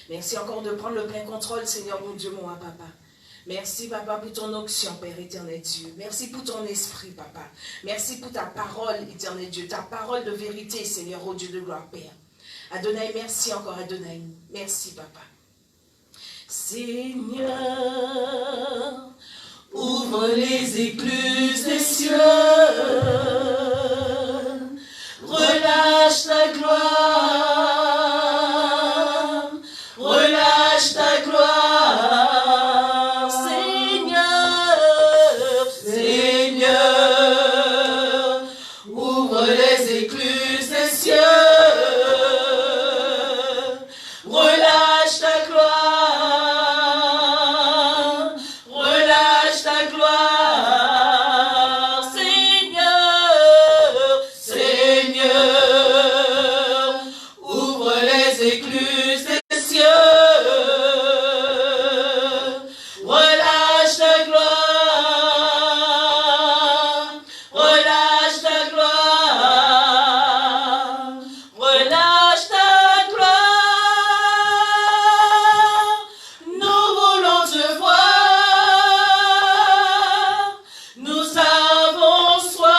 Merci encore de prendre le plein contrôle, Seigneur mon Dieu, mon papa. Merci, papa, pour ton onction, Père éternel Dieu. Merci pour ton esprit, papa. Merci pour ta parole, éternel Dieu. Ta parole de vérité, Seigneur, oh Dieu de gloire, Père. Adonai, merci encore, Adonai. Merci, papa. Seigneur, ouvre les écluses des cieux. Relâche ta gloire. Relâche ta gloire. Seigneur, Seigneur, ouvre les écluses des cieux. Relâche ta gloire. Relâche ta gloire. Seigneur, Seigneur, ouvre les écluses des cieux. Relâche ta gloire. Relâche ta gloire. Relâche ta gloire. Nous voulons te voir. Nous avons soif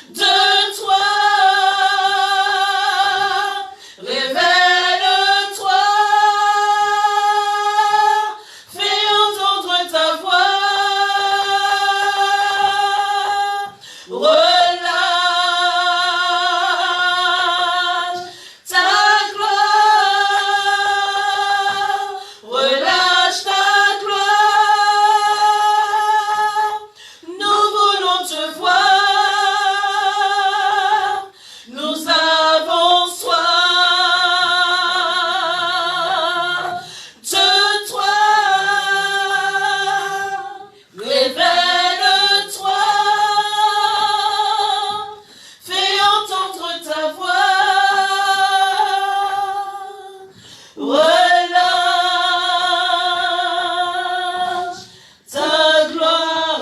de toi. Révèle-toi. Fais entendre ta voix. Relâche ta gloire. Relâche ta gloire. Nous voulons te voir. Nous avons soif de toi. Révèle-toi. Fais entendre ta voix. Relâche ta gloire.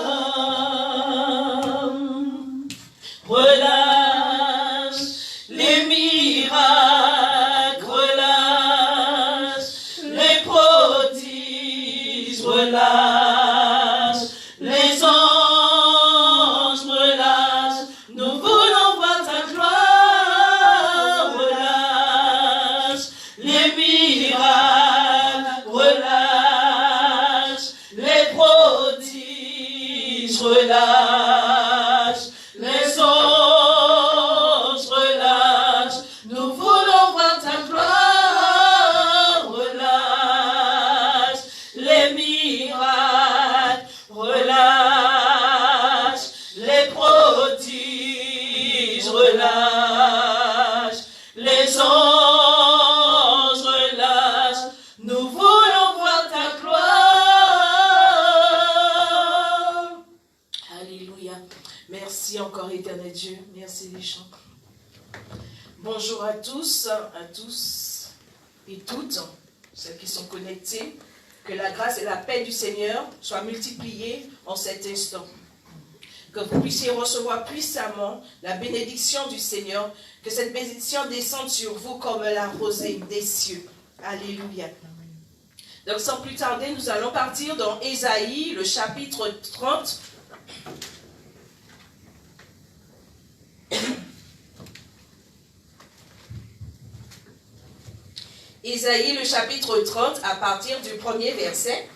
Relâche les miracles. Relâche les prodiges. Relâche les anges. Relâche. Nous voulons voir ta gloire. Relâche les miracles. Relâche les prodiges. Relâche les anges. Relâche. Nous voulons voir ta gloire. Relâche les miracles. Relâche les prodiges. Relâche les anges. Relâche. Nous voulons voir ta gloire. Alléluia. Merci encore, éternel Dieu. Merci les chants. Bonjour à tous et toutes, ceux qui sont connectés. Que la grâce et la paix du Seigneur soient multipliées en cet instant. Que vous puissiez recevoir puissamment la bénédiction du Seigneur. Que cette bénédiction descende sur vous comme la rosée des cieux. Alléluia. Donc sans plus tarder, nous allons partir dans Ésaïe, le chapitre 30. Ésaïe, le chapitre 30, à partir du premier verset.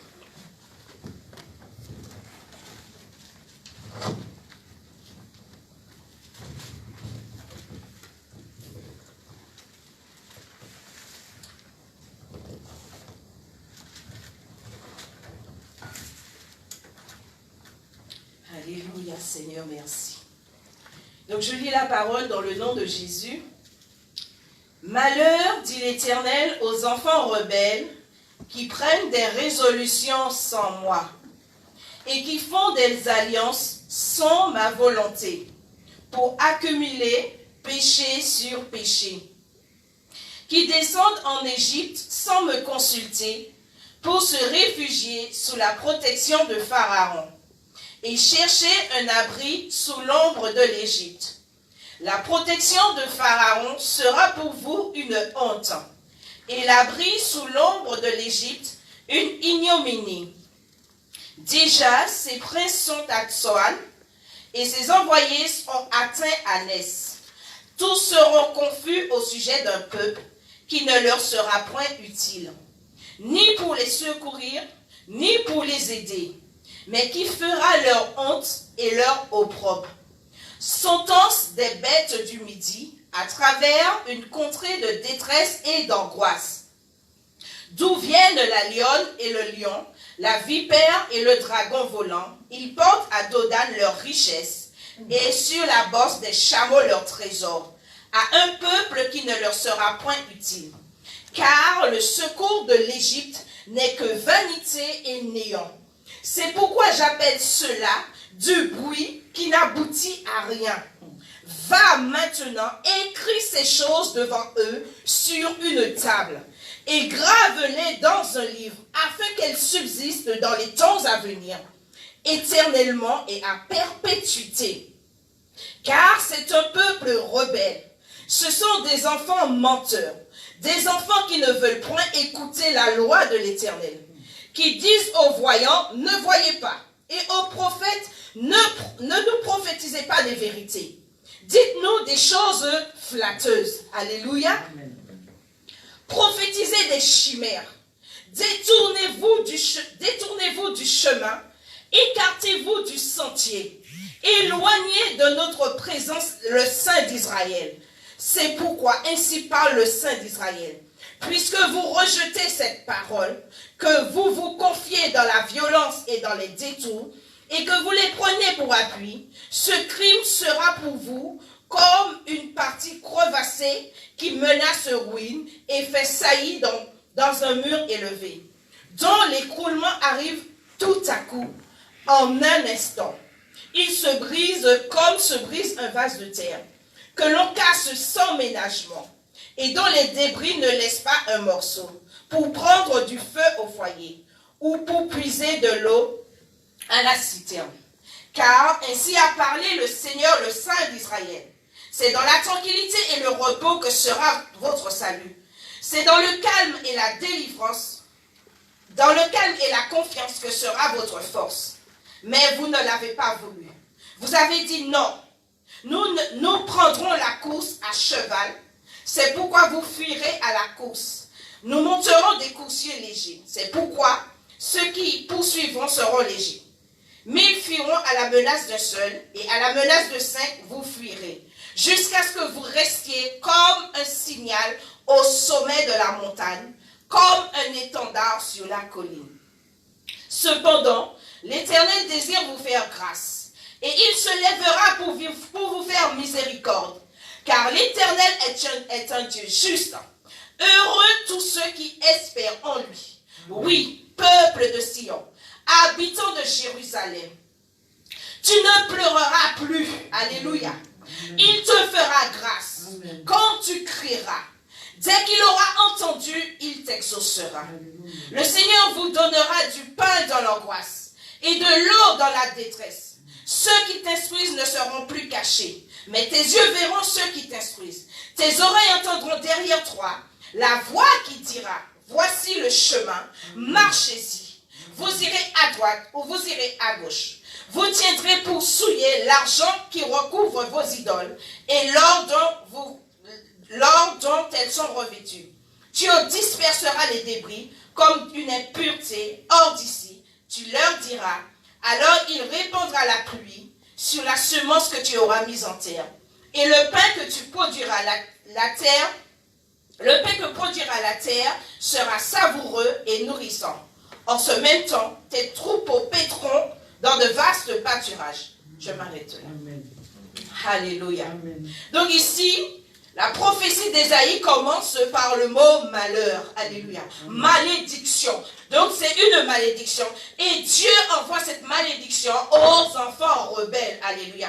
Alléluia, Seigneur, merci. Donc je lis la parole dans le nom de Jésus. Malheur, dit l'Éternel, aux enfants rebelles qui prennent des résolutions sans moi et qui font des alliances sans ma volonté pour accumuler péché sur péché, qui descendent en Égypte sans me consulter pour se réfugier sous la protection de Pharaon et chercher un abri sous l'ombre de l'Égypte. La protection de Pharaon sera pour vous une honte, et l'abri sous l'ombre de l'Égypte une ignominie. Déjà, ses princes sont à Tsoan, et ses envoyés ont atteint Anès. Tous seront confus au sujet d'un peuple qui ne leur sera point utile, ni pour les secourir, ni pour les aider, mais qui fera leur honte et leur opprobre. Sentence des bêtes du midi à travers une contrée de détresse et d'angoisse, d'où viennent la lionne et le lion, la vipère et le dragon volant. Ils portent à Dodan leur richesse, et sur la bosse des chameaux leur trésor, à un peuple qui ne leur sera point utile. Car le secours de l'Égypte n'est que vanité et néant. C'est pourquoi j'appelle cela du bruit qui n'aboutit à rien. Va maintenant, écris ces choses devant eux sur une table, et grave-les dans un livre, afin qu'elles subsistent dans les temps à venir, éternellement et à perpétuité. Car c'est un peuple rebelle. Ce sont des enfants menteurs, des enfants qui ne veulent point écouter la loi de l'Éternel, qui disent aux voyants, ne voyez pas, et aux prophètes, ne nous prophétisez pas des vérités. Dites-nous des choses flatteuses. Alléluia. Amen. Prophétisez des chimères. Détournez-vous du chemin. Écartez-vous du sentier. Éloignez de notre présence le Saint d'Israël. C'est pourquoi ainsi parle le Saint d'Israël. Puisque vous rejetez cette parole, que vous vous confiez dans la violence et dans les détours, et que vous les prenez pour appui, ce crime sera pour vous comme une partie crevassée qui menace ruine et fait saillie dans un mur élevé, dont l'écroulement arrive tout à coup, en un instant. Il se brise comme se brise un vase de terre, que l'on casse sans ménagement, et dont les débris ne laissent pas un morceau, pour prendre du feu au foyer, ou pour puiser de l'eau à la citerne. Car ainsi a parlé le Seigneur, le Saint d'Israël. C'est dans la tranquillité et le repos que sera votre salut. C'est dans le calme et la délivrance, dans le calme et la confiance que sera votre force. Mais vous ne l'avez pas voulu. Vous avez dit non. Nous prendrons la course à cheval. C'est pourquoi vous fuirez à la course. Nous monterons des coursiers légers. C'est pourquoi ceux qui poursuivront seront légers. 1000 fuiront à la menace d'un seul, et à la menace de 5, vous fuirez, jusqu'à ce que vous restiez comme un signal au sommet de la montagne, comme un étendard sur la colline. Cependant, l'Éternel désire vous faire grâce, et il se lèvera pour vous faire miséricorde, car l'Éternel est un Dieu juste. Heureux tous ceux qui espèrent en lui. Oui, peuple de Sion, habitants de Jérusalem, tu ne pleureras plus. Alléluia. Il te fera grâce. Amen. Quand tu crieras, dès qu'il aura entendu, il t'exaucera. Le Seigneur vous donnera du pain dans l'angoisse et de l'eau dans la détresse. Ceux qui t'instruisent ne seront plus cachés, mais tes yeux verront ceux qui t'instruisent. Tes oreilles entendront derrière toi la voix qui dira, voici le chemin, marchez-y. Vous irez à droite ou vous irez à gauche. Vous tiendrez pour souiller l'argent qui recouvre vos idoles et l'or dont elles sont revêtues. Tu en disperseras les débris comme une impureté hors d'ici. Tu leur diras, alors il répandra la pluie sur la semence que tu auras mise en terre. Et le pain que tu produiras le pain que produira la terre sera savoureux et nourrissant. En ce même temps, tes troupeaux paîtront dans de vastes pâturages. Je m'arrête là. Amen. Alléluia. Amen. Donc ici, la prophétie d'Ésaïe commence par le mot malheur. Alléluia. Amen. Malédiction. Donc c'est une malédiction. Et Dieu envoie cette malédiction aux enfants rebelles. Alléluia.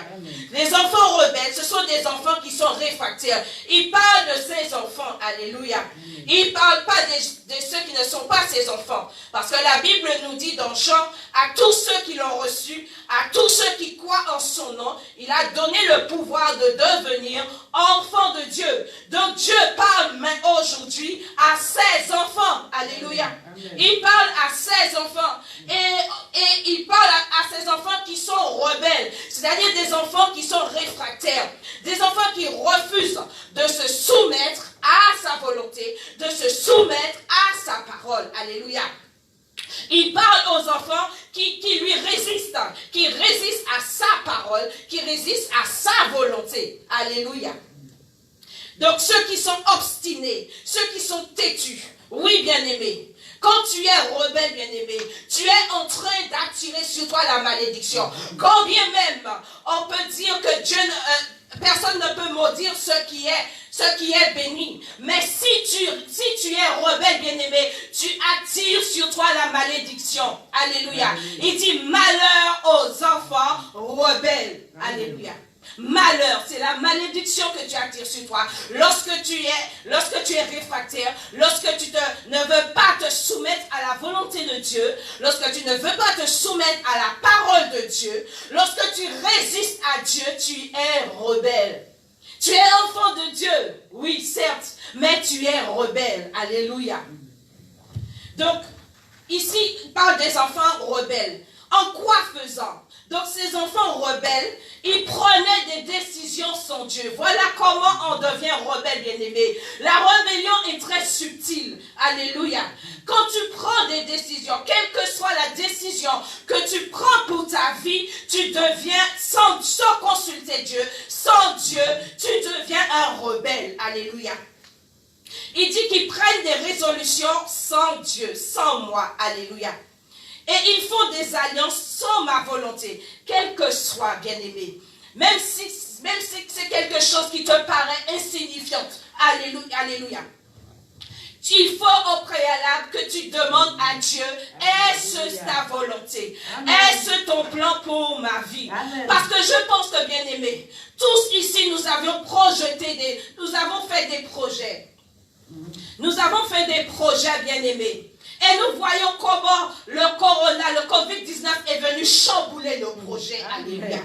Les enfants rebelles, ce sont des enfants qui sont réfractaires. Il parle de ces enfants. Alléluia. Il ne parle pas de ceux qui ne sont pas ses enfants. Parce que la Bible nous dit dans Jean, à tous ceux qui l'ont reçu, à tous ceux qui croient en son nom, il a donné le pouvoir de devenir enfants de Dieu. Donc Dieu parle aujourd'hui à ses enfants. Alléluia. Il parle à ses enfants. Et il parle à ses enfants qui sont rebelles. C'est-à-dire des enfants qui sont réfractaires. Des enfants qui refusent de se soumettre à sa volonté, de se soumettre à sa parole. Alléluia. Il parle aux enfants qui lui résistent, qui résistent à sa parole, qui résistent à sa volonté. Alléluia. Donc ceux qui sont obstinés, ceux qui sont têtus, oui bien-aimés, quand tu es rebelle bien-aimé, tu es en train d'attirer sur toi la malédiction. Combien même on peut dire que Dieu, personne ne peut maudire ce qui est béni. Mais si tu es rebelle bien-aimé, tu attires sur toi la malédiction. Alléluia. Il dit malheur aux enfants rebelles. Alléluia. Malheur, c'est la malédiction que tu attires sur toi. Lorsque tu es réfractaire, lorsque tu ne veux pas te soumettre à la volonté de Dieu, lorsque tu ne veux pas te soumettre à la parole de Dieu, lorsque tu résistes à Dieu, tu es rebelle. Tu es enfant de Dieu, oui certes, mais tu es rebelle. Alléluia. Donc, ici, il parle des enfants rebelles. En quoi faisant? Donc ces enfants rebelles, ils prenaient des décisions sans Dieu. Voilà comment on devient rebelle, bien-aimé. La rébellion est très subtile. Alléluia. Quand tu prends des décisions, quelle que soit la décision que tu prends pour ta vie, tu deviens, sans consulter Dieu, sans Dieu, tu deviens un rebelle. Alléluia. Il dit qu'ils prennent des résolutions sans Dieu, sans moi. Alléluia. Et ils font des alliances sans ma volonté, quelle que soit, bien-aimé. Même si c'est quelque chose qui te paraît insignifiant. Alléluia. Alléluia. Il faut au préalable que tu demandes à Dieu, est-ce ta volonté? Est-ce ton plan pour ma vie? Amen. Parce que je pense que, bien-aimé, tous ici, nous avons fait des projets. Nous avons fait des projets, bien-aimés. Et nous voyons comment le Covid-19 est venu chambouler nos projets. Alléluia.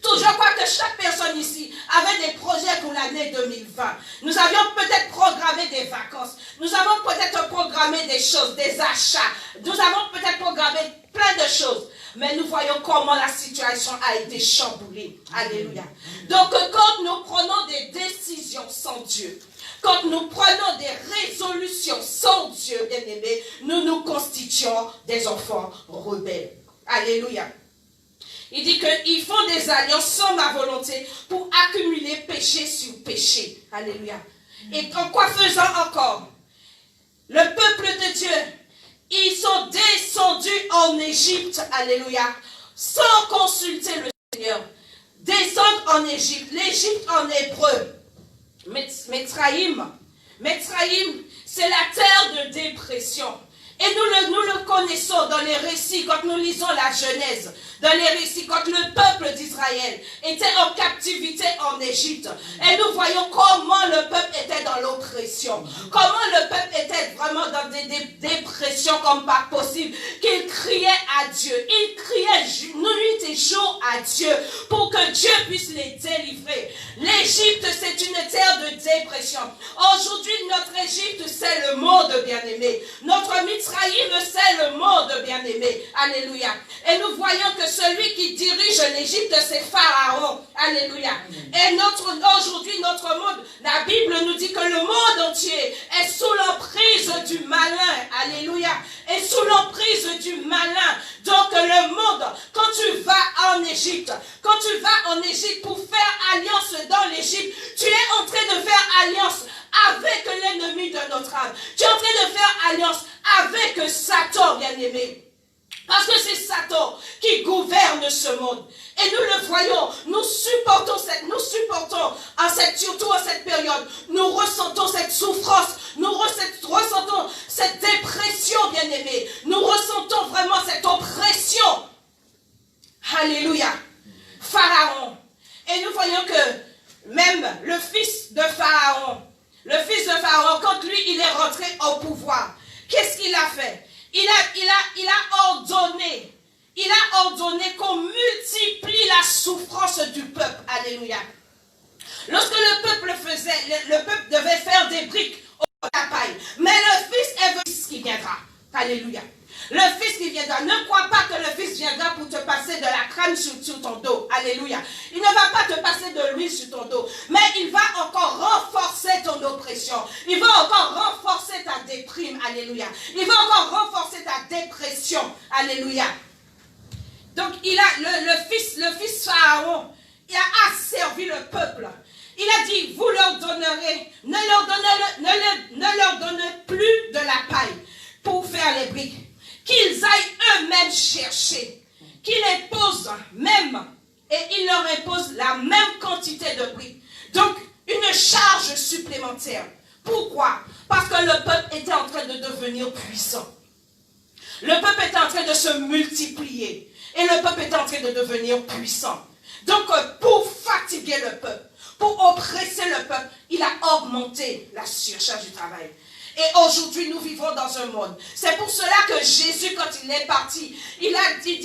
Je crois que chaque personne ici avait des projets pour l'année 2020. Nous avions peut-être programmé des vacances. Nous avons peut-être programmé des choses, des achats. Nous avons peut-être programmé plein de choses. Mais nous voyons comment la situation a été chamboulée. Alléluia. Donc quand nous prenons des décisions sans Dieu, quand nous prenons des résolutions sans Dieu, bien-aimés, nous nous constituons des enfants rebelles. Alléluia. Il dit qu'ils font des alliances sans ma volonté pour accumuler péché sur péché. Alléluia. Et en quoi faisant encore? Le peuple de Dieu, ils sont descendus en Égypte. Alléluia. Sans consulter le Seigneur. Descendre en Égypte. L'Égypte en hébreu. Mitzrayim, c'est la terre de dépression. Et nous le connaissons dans les récits, quand nous lisons la Genèse, dans les récits, quand le peuple d'Israël était en captivité en Égypte. Et nous voyons comment le peuple était dans l'oppression. Comment le peuple était vraiment dans des dépressions comme pas possible. Qu'il criait à Dieu. Il criait nuit et jour à Dieu pour que Dieu puisse les délivrer. L'Égypte, c'est une terre de dépression. Aujourd'hui, notre Égypte, c'est le monde, bien-aimé. Notre Mitzrayim, c'est le monde, bien-aimé. Alléluia. Et nous voyons que celui qui dirige l'Égypte, c'est Pharaon. Alléluia. Et aujourd'hui, notre monde, la Bible nous dit que le monde entier est sous l'emprise du malin. Alléluia. Est sous l'emprise du malin. Donc le monde, quand tu vas en Égypte, pour faire alliance dans l'Égypte, tu es en train de faire alliance avec l'ennemi de notre âme. Tu es en train de faire alliance avec Satan, bien-aimé. Parce que c'est Satan qui gouverne ce monde. Et nous le voyons, nous supportons surtout en cette période, nous ressentons cette souffrance, nous ressentons cette dépression, bien-aimés. Nous le fils de Pharaon, quand lui, il est rentré au pouvoir, qu'est-ce qu'il a fait? Il a ordonné qu'on multiplie la souffrance du peuple. Alléluia. Lorsque le peuple devait faire des briques au la paille. Mais le fils est le fils qui viendra. Alléluia. Le fils qui viendra. Ne crois pas que le fils viendra pour te passer de la crème sur ton dos. Alléluia. Il ne va pas te passer de l'huile sur ton dos. Mais il va encore renforcer ton oppression. Il va encore renforcer ta déprime. Alléluia. Il va encore renforcer ta dépression. Alléluia. Donc le fils Pharaon, il a asservi le peuple. Il a dit, vous leur donnerez, ne leur donnez plus de la paille pour faire les briques. Qu'ils aillent eux-mêmes chercher, qu'ils les posent même, et ils leur imposent la même quantité de briques. Donc, une charge supplémentaire. Pourquoi? Parce que le peuple était en train de devenir puissant. Le peuple était en train de se multiplier. Et le peuple était en train de devenir puissant. Donc, pour fatiguer le peuple, pour oppresser le peuple, il a augmenté la surcharge du travail. Et aujourd'hui, nous vivons dans un monde. C'est pour cela que Jésus, quand il est parti, il a dit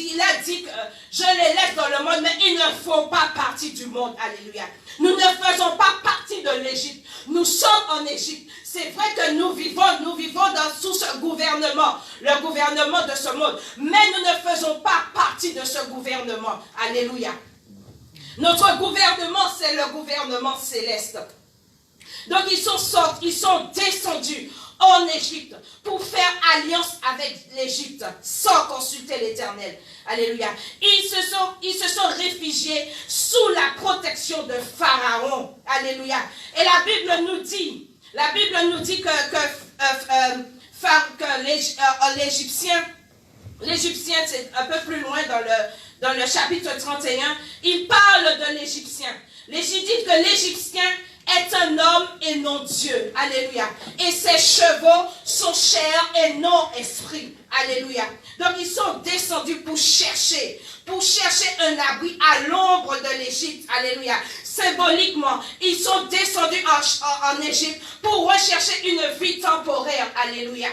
que je les laisse dans le monde, mais ils ne font pas partie du monde. Alléluia. Nous ne faisons pas partie de l'Égypte. Nous sommes en Égypte. C'est vrai que nous vivons sous ce gouvernement, le gouvernement de ce monde. Mais nous ne faisons pas partie de ce gouvernement. Alléluia. Notre gouvernement, c'est le gouvernement céleste. Donc ils sont descendus en Égypte pour faire alliance avec l'Égypte sans consulter l'Éternel. Alléluia. Ils se sont réfugiés sous la protection de Pharaon. Alléluia. Et la Bible nous dit que l'Égyptien, c'est un peu plus loin dans le chapitre 31, il parle de l'Égyptien. L'Égypte dit que l'Égyptien est un homme et non Dieu. Alléluia. Et ses chevaux sont chair et non esprit. Alléluia. Donc ils sont descendus pour chercher un abri à l'ombre de l'Égypte. Alléluia. Symboliquement, ils sont descendus en Égypte pour rechercher une vie temporaire. Alléluia.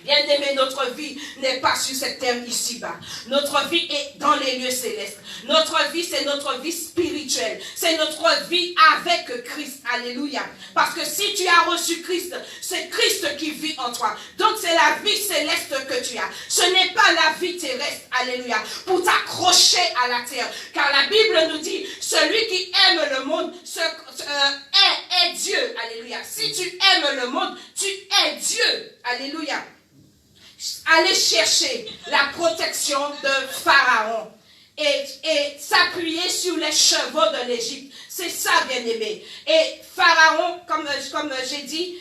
Bien-aimé, notre vie n'est pas sur cette terre ici-bas. Notre vie est dans les lieux célestes. Notre vie, c'est notre vie spirituelle. C'est notre vie avec Christ. Alléluia. Parce que si tu as reçu Christ, c'est Christ qui vit en toi. Donc c'est la vie céleste que tu as. Ce n'est pas la vie terrestre. Alléluia. Pour t'accrocher à la terre. Car la Bible nous dit, celui qui aime le monde est Dieu. Alléluia. Si tu aimes le monde, tu es Dieu. Alléluia. Aller chercher la protection de Pharaon et s'appuyer sur les chevaux de l'Égypte. C'est ça, bien-aimé. Et Pharaon, comme j'ai dit,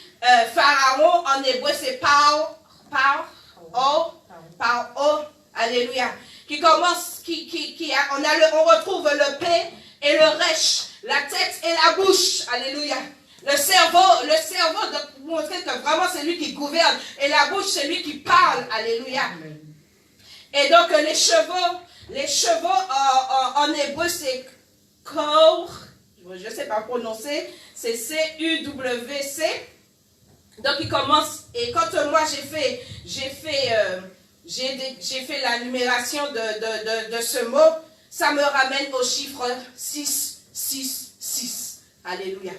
Pharaon en hébreu c'est Pao, alléluia. Qui commence, on retrouve le P et le Resh, la tête et la bouche, alléluia. Le cerveau de montrer que vraiment c'est lui qui gouverne. Et la bouche, c'est lui qui parle. Alléluia. Et donc les chevaux en hébreu, c'est Kor. Je ne sais pas prononcer. C'est C-U-W-C. Donc il commence. Et quand moi j'ai fait la numération de ce mot, ça me ramène au chiffre 6, 6, 6. Alléluia.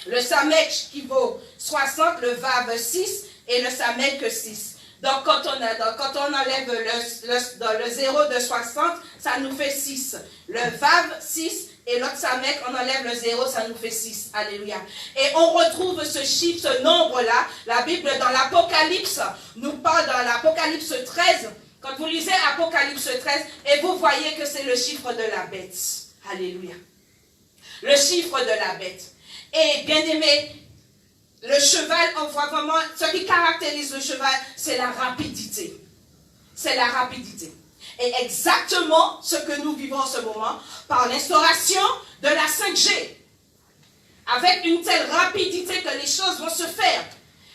Le samek qui vaut 60, le vav 6 et le samek 6. Donc quand on enlève le 0 de 60, ça nous fait 6. Le vav 6 et l'autre samek, on enlève le 0, ça nous fait 6. Alléluia. Et on retrouve ce chiffre, ce nombre-là. La Bible dans l'Apocalypse nous parle dans l'Apocalypse 13. Quand vous lisez Apocalypse 13, et vous voyez que c'est le chiffre de la bête. Alléluia. Le chiffre de la bête. Et bien aimé, le cheval, on voit vraiment, ce qui caractérise le cheval, c'est la rapidité. C'est la rapidité. Et exactement ce que nous vivons en ce moment, par l'instauration de la 5G. Avec une telle rapidité que les choses vont se faire.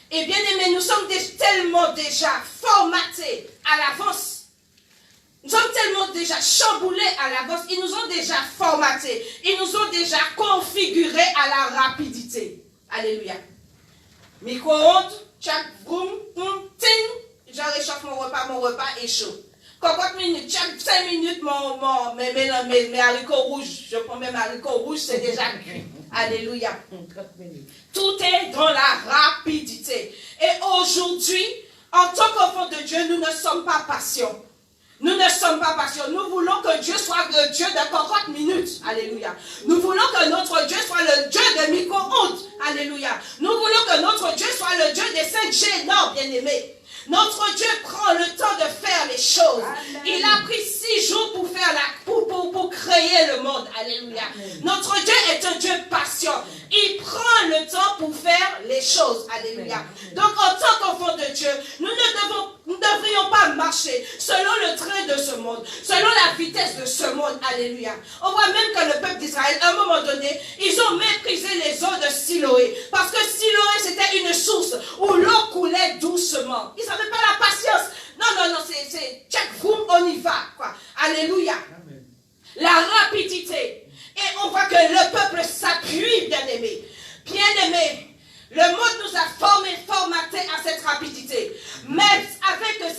Et bien aimé, nous sommes tellement déjà formatés à l'avance. Nous sommes tellement déjà chamboulés à l'avance. Ils nous ont déjà formatés. Ils nous ont déjà configurés à la rapidité. Alléluia. Micro-ondes, chaque boum, boum, ting, je réchauffe mon repas est chaud. Cocotte minutes, chaque 5 minutes, mes haricots rouges, je prends mes haricots rouges, c'est déjà cuit. Alléluia. Tout est dans la rapidité. Et aujourd'hui, en tant qu'enfants de Dieu, nous ne sommes pas patients. Nous ne sommes pas patients. Nous voulons que Dieu soit le Dieu de 40 minutes. Alléluia. Nous voulons que notre Dieu soit le Dieu de micro-ondes. Alléluia. Nous voulons que notre Dieu soit le Dieu des 5G. Non, bien-aimés. Notre Dieu prend le temps de faire les choses. Amen. Il a pris 6 jours pour faire pour créer le monde. Alléluia. Amen. Notre Dieu est un Dieu patient. Il prend le temps pour faire les choses. Alléluia. Amen. Donc en tant qu'enfants de Dieu, nous ne devrions pas marcher selon le train de ce monde, selon la vitesse de ce monde. Alléluia. On voit même que le peuple d'Israël, à un moment donné, ils ont méprisé les eaux de Siloé. Parce que Siloé, c'était une source où l'eau coulait doucement. Ils n'avaient pas la patience. Non, c'est check, boum, on y va. Quoi. Alléluia. Amen. La rapidité. Et on voit que le peuple s'appuie, bien-aimé. Bien-aimé. Le monde nous a formaté à cette rapidité. Mais avec la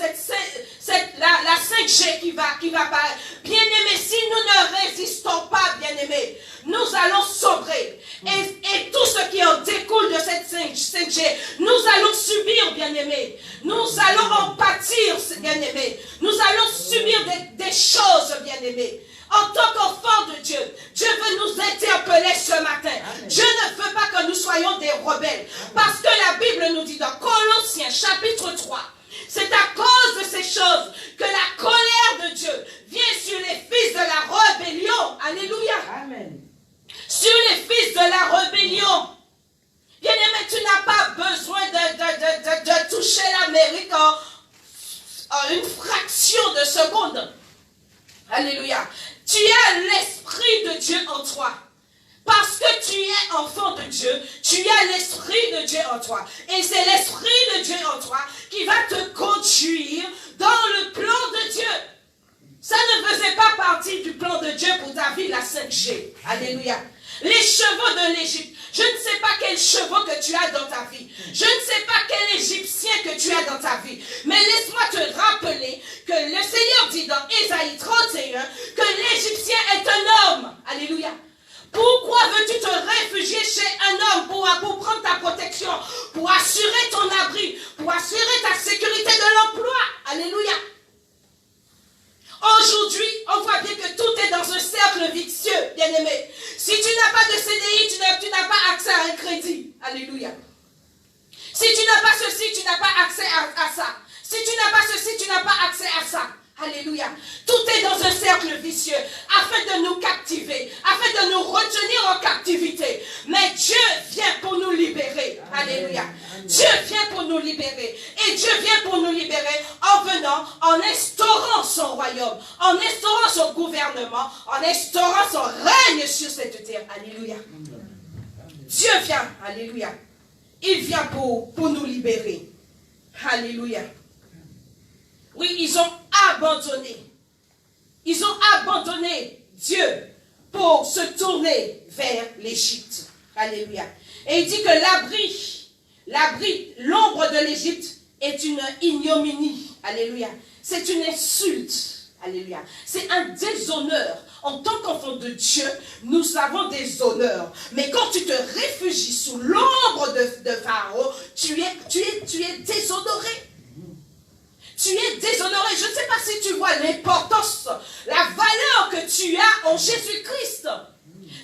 5G qui va pas. Bien-aimé, si nous ne résistons pas, bien-aimé, nous allons sombrer. Et tout ce qui en découle de cette 5G, nous allons subir, bien-aimé. Nous allons en pâtir, bien-aimé. Nous allons subir des choses, bien-aimé. En tant qu'enfants de Dieu, Dieu veut nous interpeller ce matin. Amen. Dieu ne veut pas que nous soyons des rebelles. Parce que la Bible nous dit dans Colossiens chapitre 3, c'est à cause de ces choses que la colère de Dieu vient sur les fils de la rébellion. Alléluia. Amen. Sur les fils de la rébellion. Bien-aimé, tu n'as pas besoin de toucher l'Amérique en une fraction de seconde. Alléluia. Tu as l'Esprit de Dieu en toi. Parce que tu es enfant de Dieu, tu as l'Esprit de Dieu en toi. Et c'est l'Esprit de Dieu en toi qui va te conduire dans le plan de Dieu. Ça ne faisait pas partie du plan de Dieu pour ta vie, la 5G. Alléluia. Les chevaux de l'Égypte. Je ne sais pas quels chevaux que tu as dans ta vie. Je ne sais pas quel Égyptien que tu as dans ta vie. Mais laisse-moi te rappeler que le Seigneur dit dans Ésaïe 31 que l'Égyptien est un homme. Alléluia. Pourquoi veux-tu te réfugier chez un homme pour prendre ta protection, pour assurer ton abri, pour assurer ta sécurité de l'emploi? Alléluia. Aujourd'hui, on voit bien que tout est dans un cercle vicieux, bien-aimé. Si tu n'as pas de CDI, tu n'as pas accès à un crédit. Alléluia. Si tu n'as pas ceci, tu n'as pas accès à ça. Si tu n'as pas ceci, tu n'as pas accès à ça. Alléluia. Tout est dans un cercle vicieux afin de nous captiver, afin de nous retenir en captivité. Mais Dieu vient pour nous libérer. Alléluia. Amen. Dieu vient pour nous libérer. Et Dieu vient pour nous libérer en venant, en instaurant son royaume, en instaurant son gouvernement, en instaurant son règne sur cette terre. Alléluia. Amen. Dieu vient. Alléluia. Il vient pour nous libérer. Alléluia. Oui, ils ont abandonné. Ils ont abandonné Dieu pour se tourner vers l'Égypte. Alléluia. Et il dit que l'ombre de l'Égypte est une ignominie. Alléluia. C'est une insulte. Alléluia. C'est un déshonneur. En tant qu'enfant de Dieu, nous avons des honneurs. Mais quand tu te réfugies sous l'ombre de Pharaon, tu es déshonoré. Tu es déshonoré. Je ne sais pas si tu vois l'importance, la valeur que tu as en Jésus-Christ.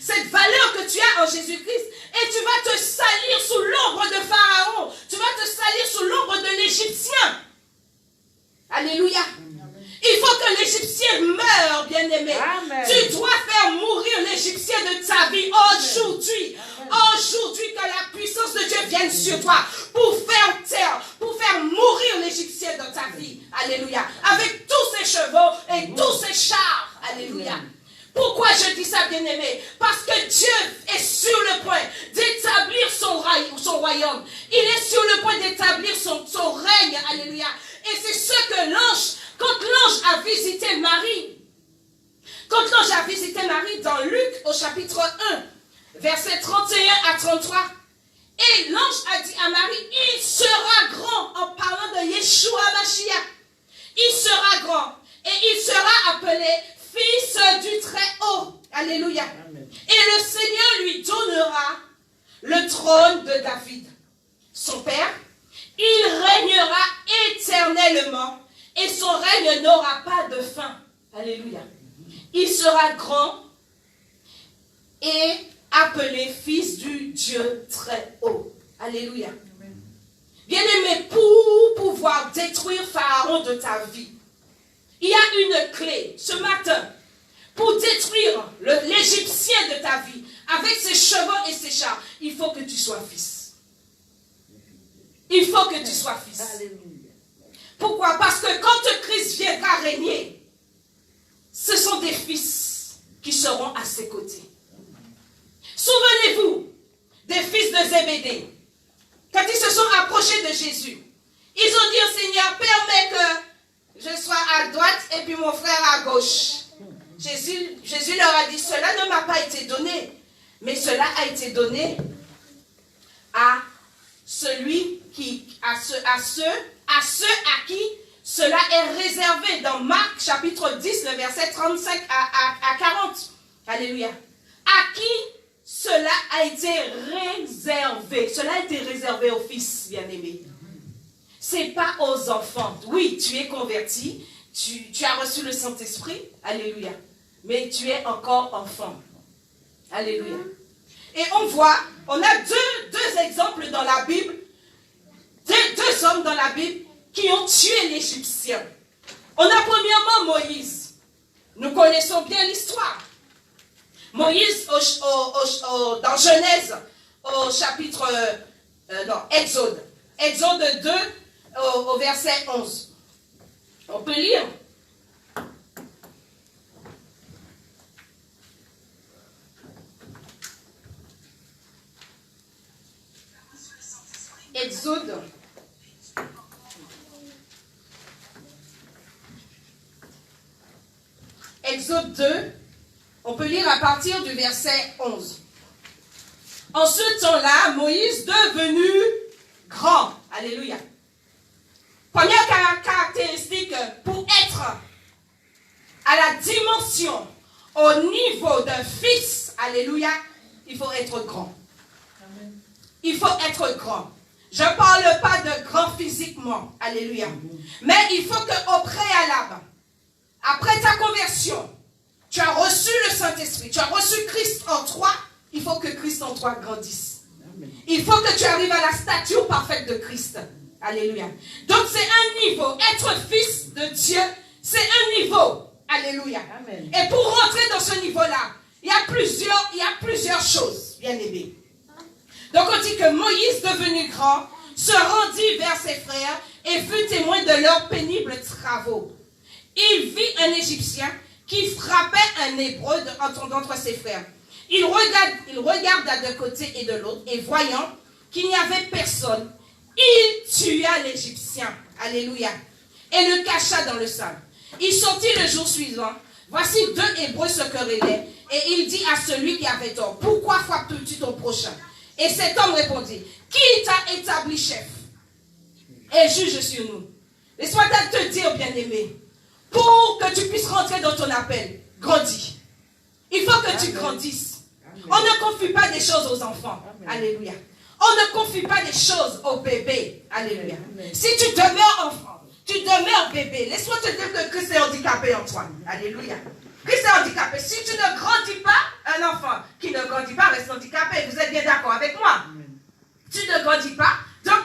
Cette valeur que tu as en Jésus-Christ. Et tu vas te salir sous l'ombre de Pharaon. Tu vas te salir sous l'ombre de l'Égyptien. Alléluia. Il faut que l'Égyptien meure, bien-aimé. Tu dois faire mourir l'Égyptien de ta vie aujourd'hui. Aujourd'hui, que la puissance de Dieu vienne sur toi pour faire taire, pour faire mourir l'Égyptien dans ta vie. Alléluia. Avec tous ses chevaux et tous ses chars. Alléluia. Pourquoi je dis ça, bien-aimé? Parce que Dieu est sur le point d'établir son royaume. Il est sur le point d'établir son règne. Alléluia. Et c'est ce que quand l'ange a visité Marie, dans Luc au chapitre 1, versets 31 à 33, Et l'ange a dit à Marie, il sera grand, en parlant de Yeshua Mashiach. Il sera grand et il sera appelé Fils du Très-Haut. Alléluia. Amen. Et le Seigneur lui donnera le trône de David, son père. Il régnera éternellement et son règne n'aura pas de fin. Alléluia. Il sera grand et appelé Fils du Dieu Très-Haut. Alléluia. Bien-aimé, pour pouvoir détruire Pharaon de ta vie, il y a une clé ce matin pour détruire l'Égyptien de ta vie avec ses chevaux et ses chars. Il faut que tu sois fils. Il faut que tu sois fils. Pourquoi? Parce que quand Christ viendra régner, ce sont des fils qui seront à ses côtés. Souvenez-vous des fils de Zébédée. Quand ils se sont approchés de Jésus, ils ont dit au Seigneur, permets que je sois à droite et puis mon frère à gauche. Jésus leur a dit, cela ne m'a pas été donné, mais cela a été donné à celui qui, à ceux à qui cela est réservé. Dans Marc chapitre 10, le verset 35 à 40. Alléluia. À qui cela a été réservé. Cela a été réservé aux fils, bien-aimés. Ce n'est pas aux enfants. Oui, tu es converti, tu as reçu le Saint-Esprit. Alléluia. Mais tu es encore enfant. Alléluia. Et on a deux exemples dans la Bible, deux hommes dans la Bible qui ont tué l'Égyptien. On a premièrement Moïse. Nous connaissons bien l'histoire. Moïse, dans Genèse, au chapitre, Exode. Exode 2, au verset 11. On peut lire. Exode 2, on peut lire à partir du verset 11. En ce temps-là, Moïse devenu grand. Alléluia. Première caractéristique pour être à la dimension, au niveau d'un fils, alléluia, il faut être grand. Amen. Il faut être grand. Je ne parle pas de grand physiquement, alléluia. Mais il faut qu'au préalable, après ta conversion, tu as reçu le Saint-Esprit, tu as reçu Christ en toi, il faut que Christ en toi grandisse. Il faut que tu arrives à la stature parfaite de Christ. Alléluia. Donc c'est un niveau. Être fils de Dieu, c'est un niveau. Alléluia. Amen. Et pour rentrer dans ce niveau-là, il y a plusieurs choses, bien aimés. Donc on dit que Moïse, devenu grand, se rendit vers ses frères et fut témoin de leurs pénibles travaux. Il vit un Égyptien qui frappait un Hébreu d'entre ses frères. Il regarda de côté et de l'autre, et voyant qu'il n'y avait personne, il tua l'Égyptien. Alléluia. Et le cacha dans le sable. Il sortit le jour suivant. Voici deux Hébreux se querellaient. Et il dit à celui qui avait tort, pourquoi frappes-tu ton prochain? Et cet homme répondit, qui t'a établi chef et juge sur nous? Laisse-moi te dire, bien-aimé, pour que tu puisses rentrer dans ton appel, grandis. Il faut que tu grandisses. On ne confie pas des choses aux enfants. Alléluia. On ne confie pas des choses aux bébés. Alléluia. Si tu demeures enfant, tu demeures bébé, laisse-moi te dire que Christ est handicapé en toi. Alléluia. Christ est handicapé. Si tu ne grandis pas, un enfant qui ne grandit pas reste handicapé. Vous êtes bien d'accord avec moi? Tu ne grandis pas, donc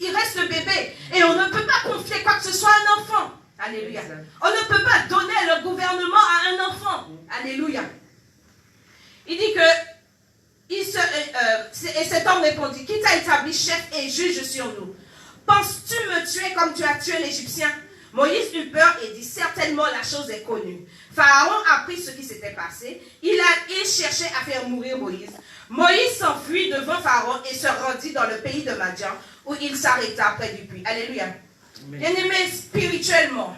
il reste le bébé. Et on ne peut pas confier quoi que ce soit à un enfant. Alléluia. On ne peut pas donner le gouvernement à un enfant. Alléluia. Il dit que, et cet homme répondit, qui t'a établi chef et juge sur nous? Penses-tu me tuer comme tu as tué l'Égyptien? Moïse eut peur et dit, certainement la chose est connue. Pharaon apprit ce qui s'était passé. Il cherchait à faire mourir Moïse. Moïse s'enfuit devant Pharaon et se rendit dans le pays de Madian, où il s'arrêta près du puits. Alléluia. Bien-aimé, spirituellement,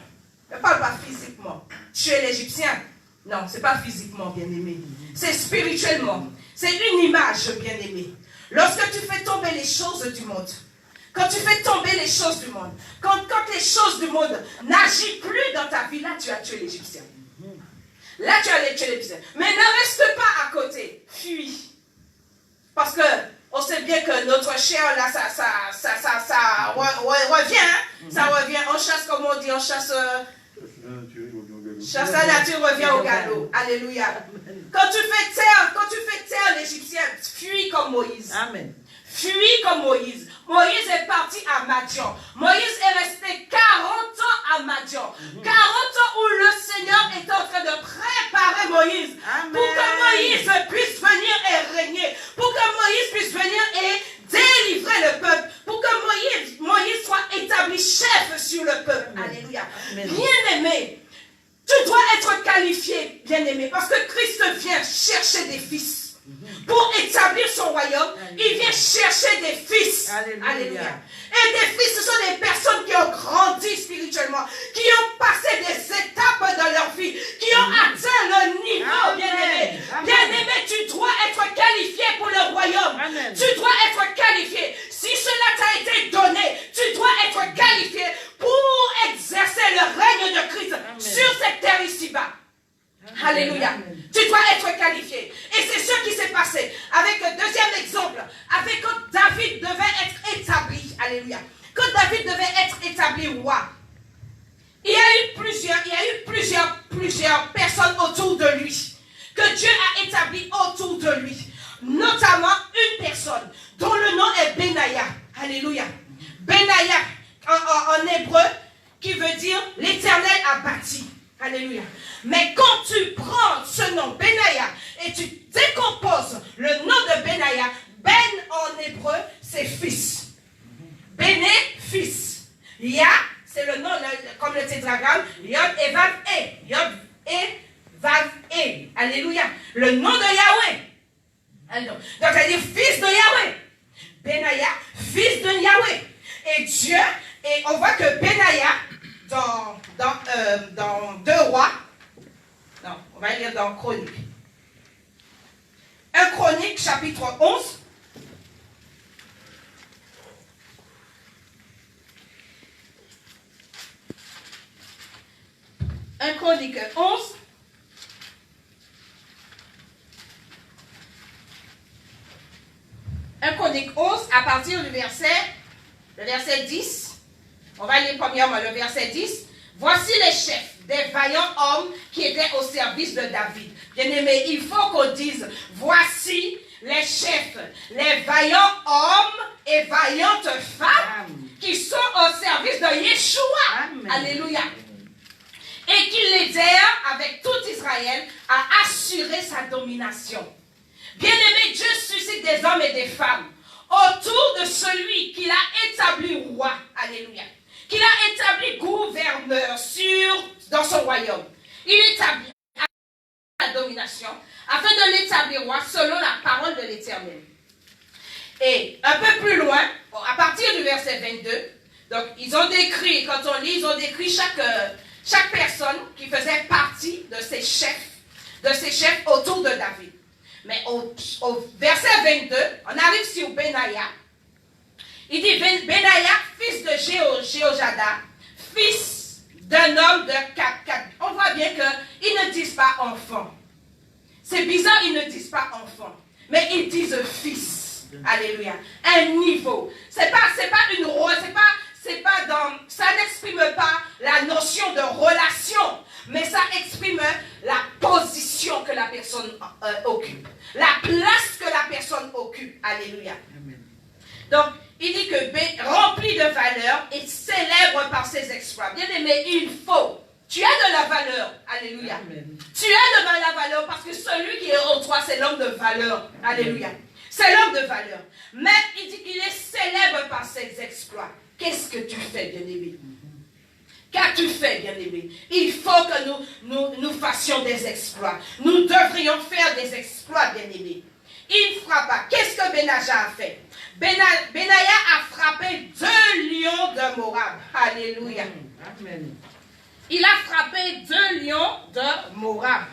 ne parle pas physiquement. Tuer l'Égyptien, non, ce n'est pas physiquement, bien-aimé. C'est spirituellement. C'est une image, bien-aimé. Lorsque tu fais tomber les choses du monde, quand tu fais tomber les choses du monde, quand les choses du monde n'agissent plus dans ta vie, là tu as tué l'Égyptien. Là tu as tué l'Égyptien. Mais ne reste pas à côté, fuis. Parce que on sait bien que notre chair là, ça revient. Hein? Ça revient. On chasse, comme on dit, on chasse. Chasse la nature revient au galop. Alléluia. Quand tu fais taire l'Égyptien, fuis comme Moïse. Amen. Fuis comme Moïse. Moïse est parti à Madian. Moïse est resté 40 ans à Madian. 40 ans où le Seigneur est en train de préparer Moïse. Amen. Pour que Moïse puisse venir et régner. Pour que Moïse puisse venir et délivrer le peuple. Pour que Moïse soit établi chef sur le peuple. Amen. Alléluia. Bien-aimé, tu dois être qualifié, bien-aimé, parce que Christ vient chercher des fils. Pour établir son royaume, il vient chercher des fils. Alléluia. Alléluia. Et des fils, ce sont des personnes qui ont grandi spirituellement, qui ont passé des étapes dans leur vie, qui ont atteint le niveau, bien-aimé. Bien-aimé, tu dois être qualifié pour le royaume. Amen. Tu dois être qualifié. Si cela t'a été donné, tu dois être qualifié pour exercer le règne de Christ. Amen. Sur cette terre ici-bas. Alléluia. Tu dois être qualifié. Et c'est ce qui s'est passé. Avec le deuxième exemple, avec quand David devait être établi. Alléluia. Quand David devait être établi roi, il y a eu plusieurs personnes autour de lui que Dieu a établi autour de lui. Notamment une personne dont le nom est Benaïa. Alléluia. Benaïa en hébreu qui veut dire l'Éternel a bâti. Alléluia. Mais quand tu prends ce nom, Benaïa, et tu décomposes le nom de Benaïa, Ben en hébreu, c'est fils. Béné, fils. Ya, c'est le nom, comme le tétragramme, Yod et Vav E. Yod et Vav E. Alléluia. Le nom de Yahweh. Donc, ça veut dire fils de Yahweh. Benaïa, fils de Yahweh. Et Dieu, et on voit que Benaïa, dans 2 Rois, non, on va lire dans Chronique. 1 Chronique, chapitre 11. Un Chronique 11. Un Chronique 11, à partir du verset 10. On va lire premièrement le verset 10. Voici les chefs des vaillants hommes qui étaient au service de David. Bien-aimé, il faut qu'on dise, voici les chefs, les vaillants hommes et vaillantes femmes qui sont au service de Yeshua. Amen. Alléluia. Et qui l'aidèrent avec tout Israël à assurer sa domination. Bien-aimé, Dieu suscite des hommes et des femmes autour de celui qu'il a établi roi. Alléluia. Qu'il a établi gouverneur dans son royaume. Il établit la domination afin de l'établir roi selon la parole de l'Éternel. Et un peu plus loin, à partir du verset 22, donc ils ont décrit, quand on lit, ils ont décrit chaque personne qui faisait partie de ces chefs autour de David. Mais au verset 22, on arrive sur Benaïa. Il dit Benaïa, fils de Jéhojada, fils d'un homme de 4. On voit bien qu'ils ne disent pas enfant. C'est bizarre, ils ne disent pas enfant. Mais ils disent fils. Alléluia. Un niveau. C'est pas une rôle, ça n'exprime pas la notion de relation, mais ça exprime la position que la personne occupe. La place que la personne occupe. Alléluia. Amen. Donc, il dit que rempli de valeur et célèbre par ses exploits. Bien aimé, il faut. Tu as de la valeur. Alléluia. Amen. Tu as de la valeur parce que celui qui est en toi, c'est l'homme de valeur. Alléluia. C'est l'homme de valeur. Mais il dit qu'il est célèbre par ses exploits. Qu'est-ce que tu fais, bien-aimé? Qu'as-tu fait, bien-aimé? Il faut que nous fassions des exploits. Nous devrions faire des exploits, bien-aimé. Il frappa. Qu'est-ce que Benaja a fait? Benaïa a frappé 2 lions de Moab. Alléluia. Amen. Il a frappé 2 lions de Moab.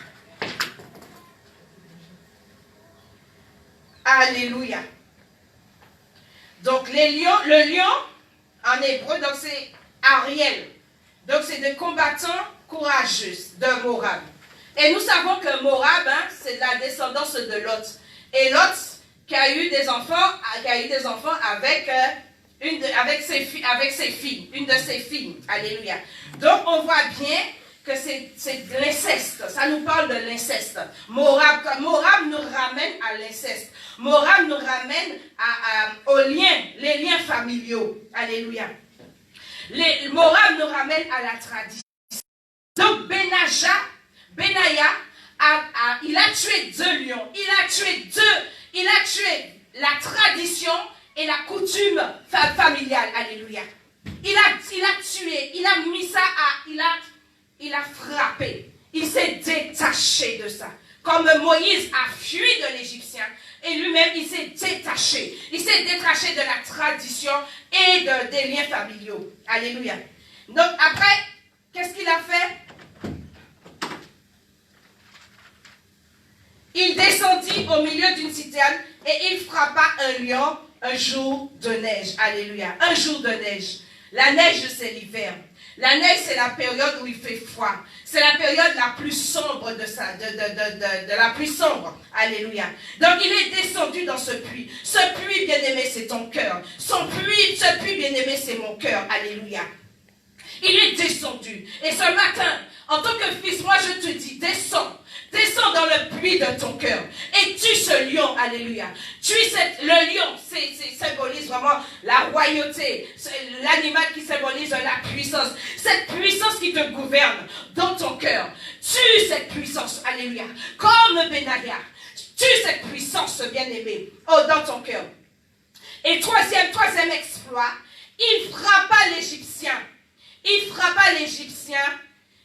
Alléluia. Donc le lion, en hébreu, donc c'est Ariel. Donc c'est des combattants courageux de Moab. Et nous savons que Moab, hein, c'est la descendance de Lot. Et Lot qui a eu des enfants avec ses filles, une de ses filles. Alléluia. Donc on voit bien que c'est de l'inceste. Ça nous parle de l'inceste. Moab nous ramène à l'inceste. Moab nous ramène aux liens, les liens familiaux. Alléluia. Moab nous ramène à la tradition. Donc Benaya, il a tué 2 lions. Il a tué la tradition et la coutume familiale. Alléluia. Il a tué, il a mis ça il a frappé. Il s'est détaché de ça. Comme Moïse a fui de l'Égyptien. Et lui-même, il s'est détaché. Il s'est détaché de la tradition et des liens familiaux. Alléluia. Donc après, qu'est-ce qu'il a fait? Il descendit au milieu d'une citerne et il frappa un lion un jour de neige. Alléluia. Un jour de neige. La neige, c'est l'hiver. La neige, c'est la période où il fait froid. C'est la période la plus sombre de la plus sombre. Alléluia. Donc, il est descendu dans ce puits. Ce puits, bien-aimé, c'est ton cœur. Ce puits, bien-aimé, c'est mon cœur. Alléluia. Il est descendu. Et ce matin, en tant que fils, moi, je te dis, descends. Descends dans le puits de ton cœur et tue ce lion, alléluia. Le lion, symbolise vraiment la royauté, l'animal qui symbolise la puissance, cette puissance qui te gouverne dans ton cœur. Tue cette puissance, alléluia, comme Benaya. Tue cette puissance, bien-aimé, dans ton cœur. Et troisième exploit, il frappa l'Égyptien. Il frappa l'Égyptien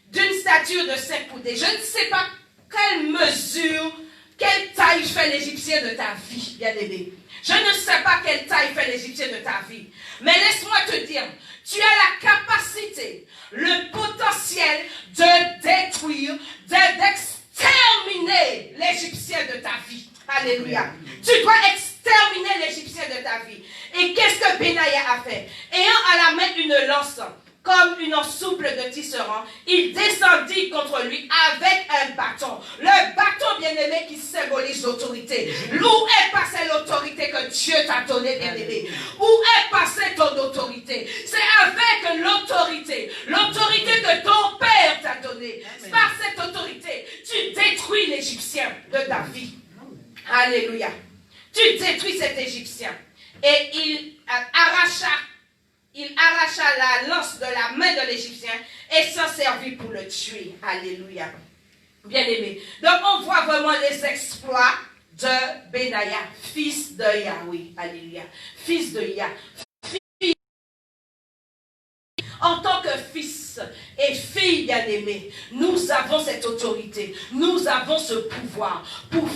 d'une stature de 5 coudées. Je ne sais pas quelle mesure, quelle taille fait l'Égyptien de ta vie, bien-aimé. Je ne sais pas quelle taille fait l'Égyptien de ta vie. Mais laisse-moi te dire, tu as la capacité, le potentiel de détruire, d'exterminer l'Égyptien de ta vie. Alléluia. Tu dois exterminer l'Égyptien de ta vie. Et qu'est-ce que Benaya a fait? Ayant à la main une lance, comme une souple de tisserand, il descendit contre lui avec un bâton. Le bâton, bien-aimé, qui symbolise l'autorité. Où est passée l'autorité que Dieu t'a donnée, bien-aimé? Où est passée ton autorité? C'est avec l'autorité que ton Père t'a donnée. Par cette autorité, tu détruis l'Égyptien de ta vie. Alléluia. Tu détruis cet Égyptien. Et il arracha la lance de la main de l'Égyptien et s'en servit pour le tuer. Alléluia. Bien-aimé. Donc, on voit vraiment les exploits de Benaya, fils de Yahweh. Alléluia. Fils de Yah. En tant que fils et fille bien-aimée, nous avons cette autorité, nous avons ce pouvoir pour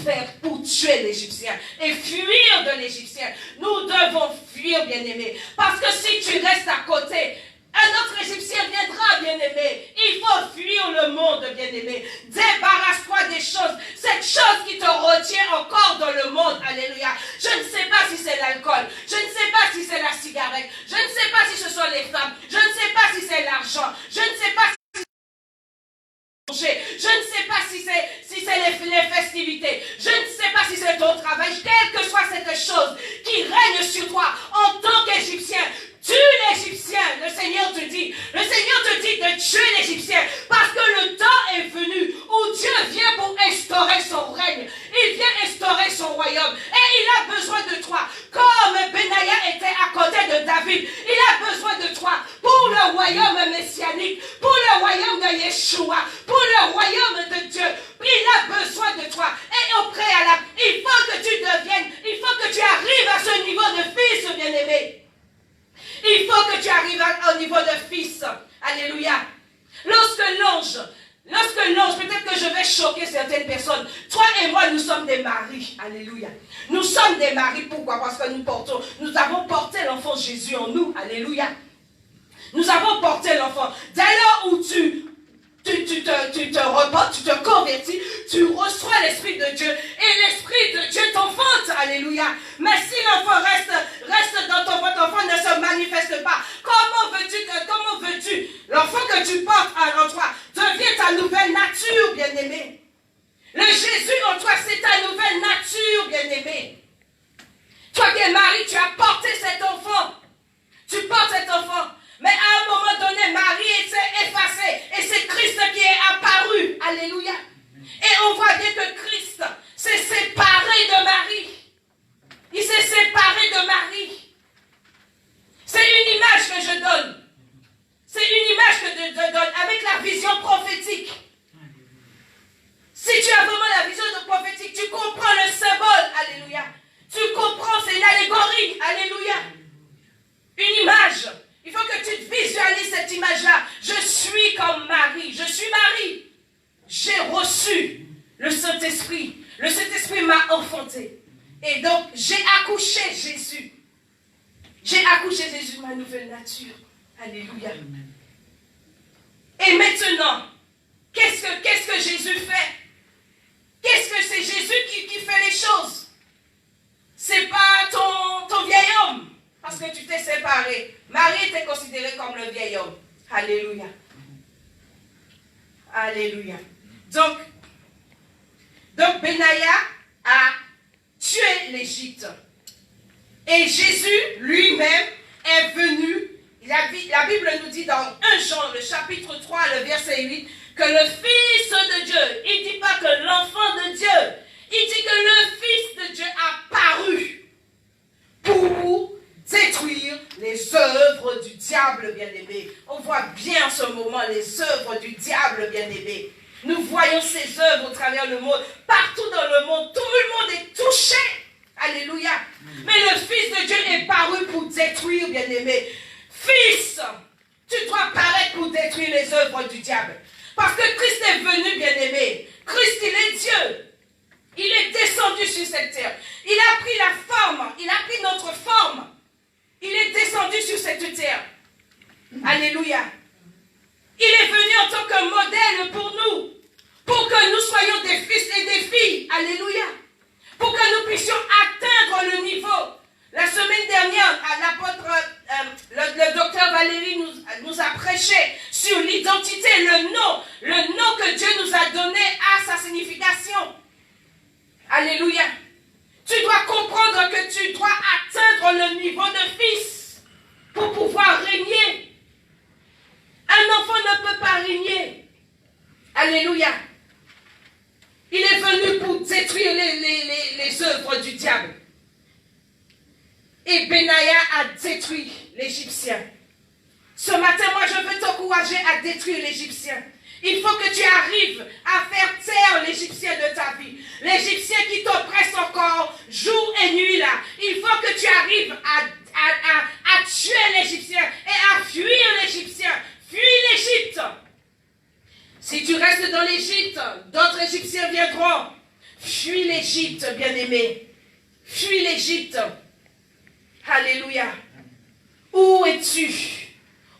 tuer l'Égyptien et fuir de l'Égyptien. Nous devons fuir, bien-aimé, parce que si tu restes à côté, un autre Égyptien viendra, bien-aimé. Il faut fuir le monde, bien-aimé. Débarrasse-toi des choses. Cette chose qui te retient encore dans le monde. Alléluia. Je ne sais pas si c'est l'alcool. Je ne sais pas si c'est la cigarette. Je ne sais pas si ce sont les femmes. Je ne sais pas si c'est l'argent. Je ne sais pas si je ne sais pas si c'est les festivités. Je ne sais pas si c'est ton travail. Quelle que soit cette chose qui règne sur toi en tant qu'Égyptien, tue l'Égyptien. Le Seigneur te dit de tuer l'Égyptien parce que le temps est venu où Dieu vient pour instaurer son règne. Il vient instaurer son royaume et il a besoin de toi. Comme Benaya était à côté de David, il a besoin de toi pour le royaume messianique, pour le royaume de Yeshua, pour le royaume de Dieu. Il a besoin de toi. Et au préalable, il faut que tu arrives à ce niveau de fils bien-aimé. Il faut que tu arrives au niveau de fils. Alléluia. Lorsque l'ange, peut-être que je vais choquer certaines personnes. Toi et moi, nous sommes des maris. Alléluia. Nous sommes des maris. Pourquoi? Parce que nous avons porté l'enfant Jésus en nous. Alléluia. Nous avons porté l'enfant. Dès lors où tu tu te repentes, tu te convertis, tu reçois l'Esprit de Dieu et l'Esprit de Dieu t'enfante. Alléluia. Mais si l'enfant reste dans ton ventre, l'enfant ne se manifeste pas. Comment veux-tu, l'enfant que tu portes en toi devient ta nouvelle nature, bien-aimé. Le Jésus en toi, c'est ta nouvelle nature, bien-aimé. Toi qui es marié, tu as porté cet enfant. Tu portes cet enfant. Mais à un moment donné, Marie s'est effacée. Et c'est Christ qui est apparu. Alléluia. Et on voit bien que Christ s'est séparé de Marie. Il s'est séparé de Marie. C'est une image que je donne. C'est une image que je donne avec la vision prophétique. Si tu as vraiment la vision prophétique, tu comprends le symbole. Alléluia. Tu comprends, c'est une allégorie. Alléluia. Une image. Il faut que tu visualises cette image-là. Je suis comme Marie. Je suis Marie. J'ai reçu le Saint-Esprit. Le Saint-Esprit m'a enfanté. Et donc, j'ai accouché Jésus. J'ai accouché Jésus, ma nouvelle nature. Alléluia. Et maintenant, qu'est-ce que Jésus fait? Qu'est-ce que c'est Jésus qui fait les choses? C'est pas ton vieil homme. Parce que tu t'es séparé. Marie était considérée comme le vieil homme. Alléluia. Alléluia. Donc Benaïa a tué l'Égypte. Et Jésus lui-même est venu. La Bible nous dit dans 1 Jean, le chapitre 3, le verset 8, que le Fils de Dieu, il ne dit pas que l'enfant de Dieu, il dit que le Fils de Dieu a paru pour détruire les œuvres du diable, bien-aimé. On voit bien en ce moment les œuvres du diable, bien-aimé. Nous voyons ces œuvres au travers le monde. Partout dans le monde, tout le monde est touché. Alléluia. Mais le Fils de Dieu est paru pour détruire, bien-aimé. Fils, tu dois paraître pour détruire les œuvres du diable. Parce que Christ est venu, bien-aimé. Christ, il est Dieu. Il est descendu sur cette terre. Il a pris la forme. Il a pris notre forme. Il est descendu sur cette terre. Alléluia. Il est venu en tant que modèle pour nous. Pour que nous soyons des fils et des filles. Alléluia. Pour que nous puissions atteindre le niveau. La semaine dernière, l'apôtre, le docteur Valérie nous a prêché sur l'identité, le nom que Dieu nous a donné à sa signification. Alléluia. Tu dois comprendre que tu dois atteindre le niveau de fils pour pouvoir régner. Un enfant ne peut pas régner. Alléluia. Il est venu pour détruire les œuvres du diable. Et Benaïa a détruit l'Égyptien. Ce matin, moi, je veux t'encourager à détruire l'Égyptien. Il faut que tu arrives à faire taire l'Égyptien de ta vie. L'Égyptien qui t'oppresse encore jour et nuit là. Il faut que tu arrives à tuer l'Égyptien et à fuir l'Égyptien. Fuis l'Égypte. Si tu restes dans l'Égypte, d'autres Égyptiens viendront. Fuis l'Égypte, bien-aimé. Fuis l'Égypte. Alléluia. Où es-tu?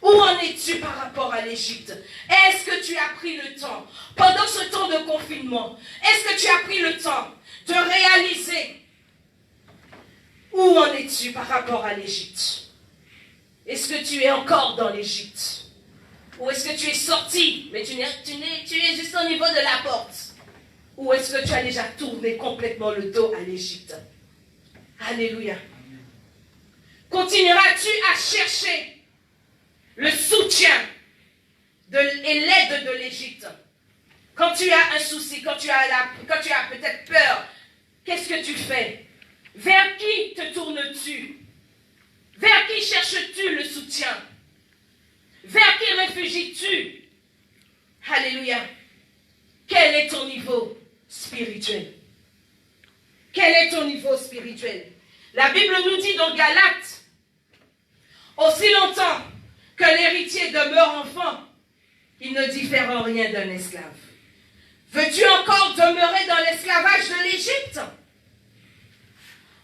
Où en es-tu par rapport à l'Égypte? Est-ce que tu as pris le temps, pendant ce temps de confinement, est-ce que tu as pris le temps de réaliser où en es-tu par rapport à l'Égypte? Est-ce que tu es encore dans l'Égypte? Ou est-ce que tu es sorti, mais tu es juste au niveau de la porte? Ou est-ce que tu as déjà tourné complètement le dos à l'Égypte? Alléluia. Continueras-tu à chercher le soutien et l'aide de l'Égypte? Quand tu as un souci, quand tu as peut-être peur, qu'est-ce que tu fais? Vers qui te tournes-tu? Vers qui cherches-tu le soutien? Vers qui réfugies-tu? Alléluia. Quel est ton niveau spirituel? Quel est ton niveau spirituel? La Bible nous dit dans Galates, aussi longtemps que l'héritier demeure enfant, il ne diffère en rien d'un esclave. Veux-tu encore demeurer dans l'esclavage de l'Égypte?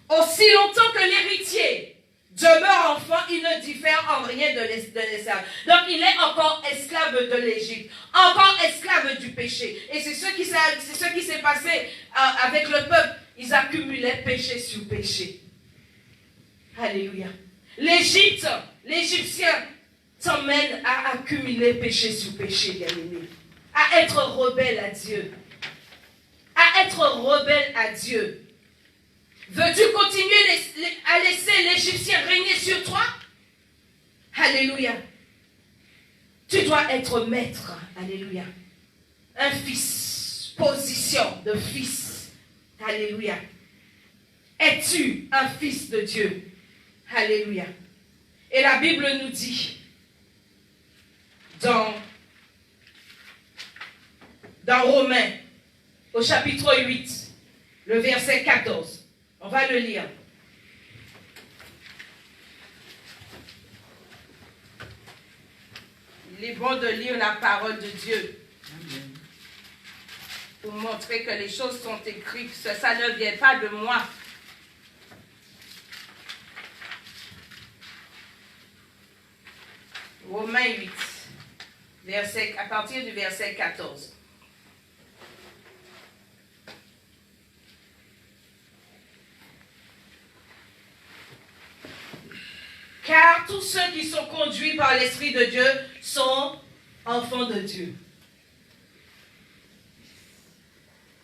Aussi longtemps que l'héritier demeure enfant, il ne diffère en rien de l'esclave. Donc il est encore esclave de l'Égypte. encore esclaves du péché. Et c'est ce qui s'est passé avec le peuple. Ils accumulaient péché sur péché. Alléluia. L'Égyptien t'emmène à accumuler péché sur péché, bien-aimé. À être rebelle à Dieu. À être rebelle à Dieu. Veux-tu continuer à laisser l'Égyptien régner sur toi? Alléluia. Tu dois être maître. Alléluia. Un fils. Position de fils. Alléluia. Es-tu un fils de Dieu? Alléluia. Et la Bible nous dit dans Romains, au chapitre 8, le verset 14. On va le lire. Il est bon de lire la parole de Dieu. Amen. Pour montrer que les choses sont écrites. Ça ne vient pas de moi. Romains 8, à partir du verset 14. Car tous ceux qui sont conduits par l'Esprit de Dieu sont enfants de Dieu.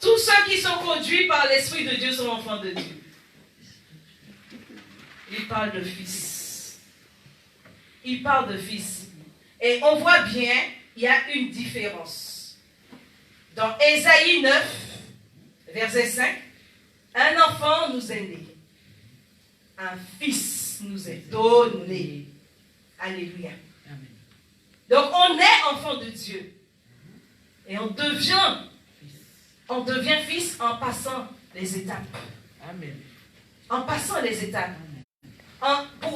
Tous ceux qui sont conduits par l'Esprit de Dieu sont enfants de Dieu. Il parle de fils. Il parle de fils. Et on voit bien, il y a une différence. Dans Ésaïe 9, verset 5, un enfant nous est né. Un fils nous est donné. Alléluia. Amen. Donc on est enfant de Dieu. Et on devient fils en passant les étapes. Amen. En passant les étapes.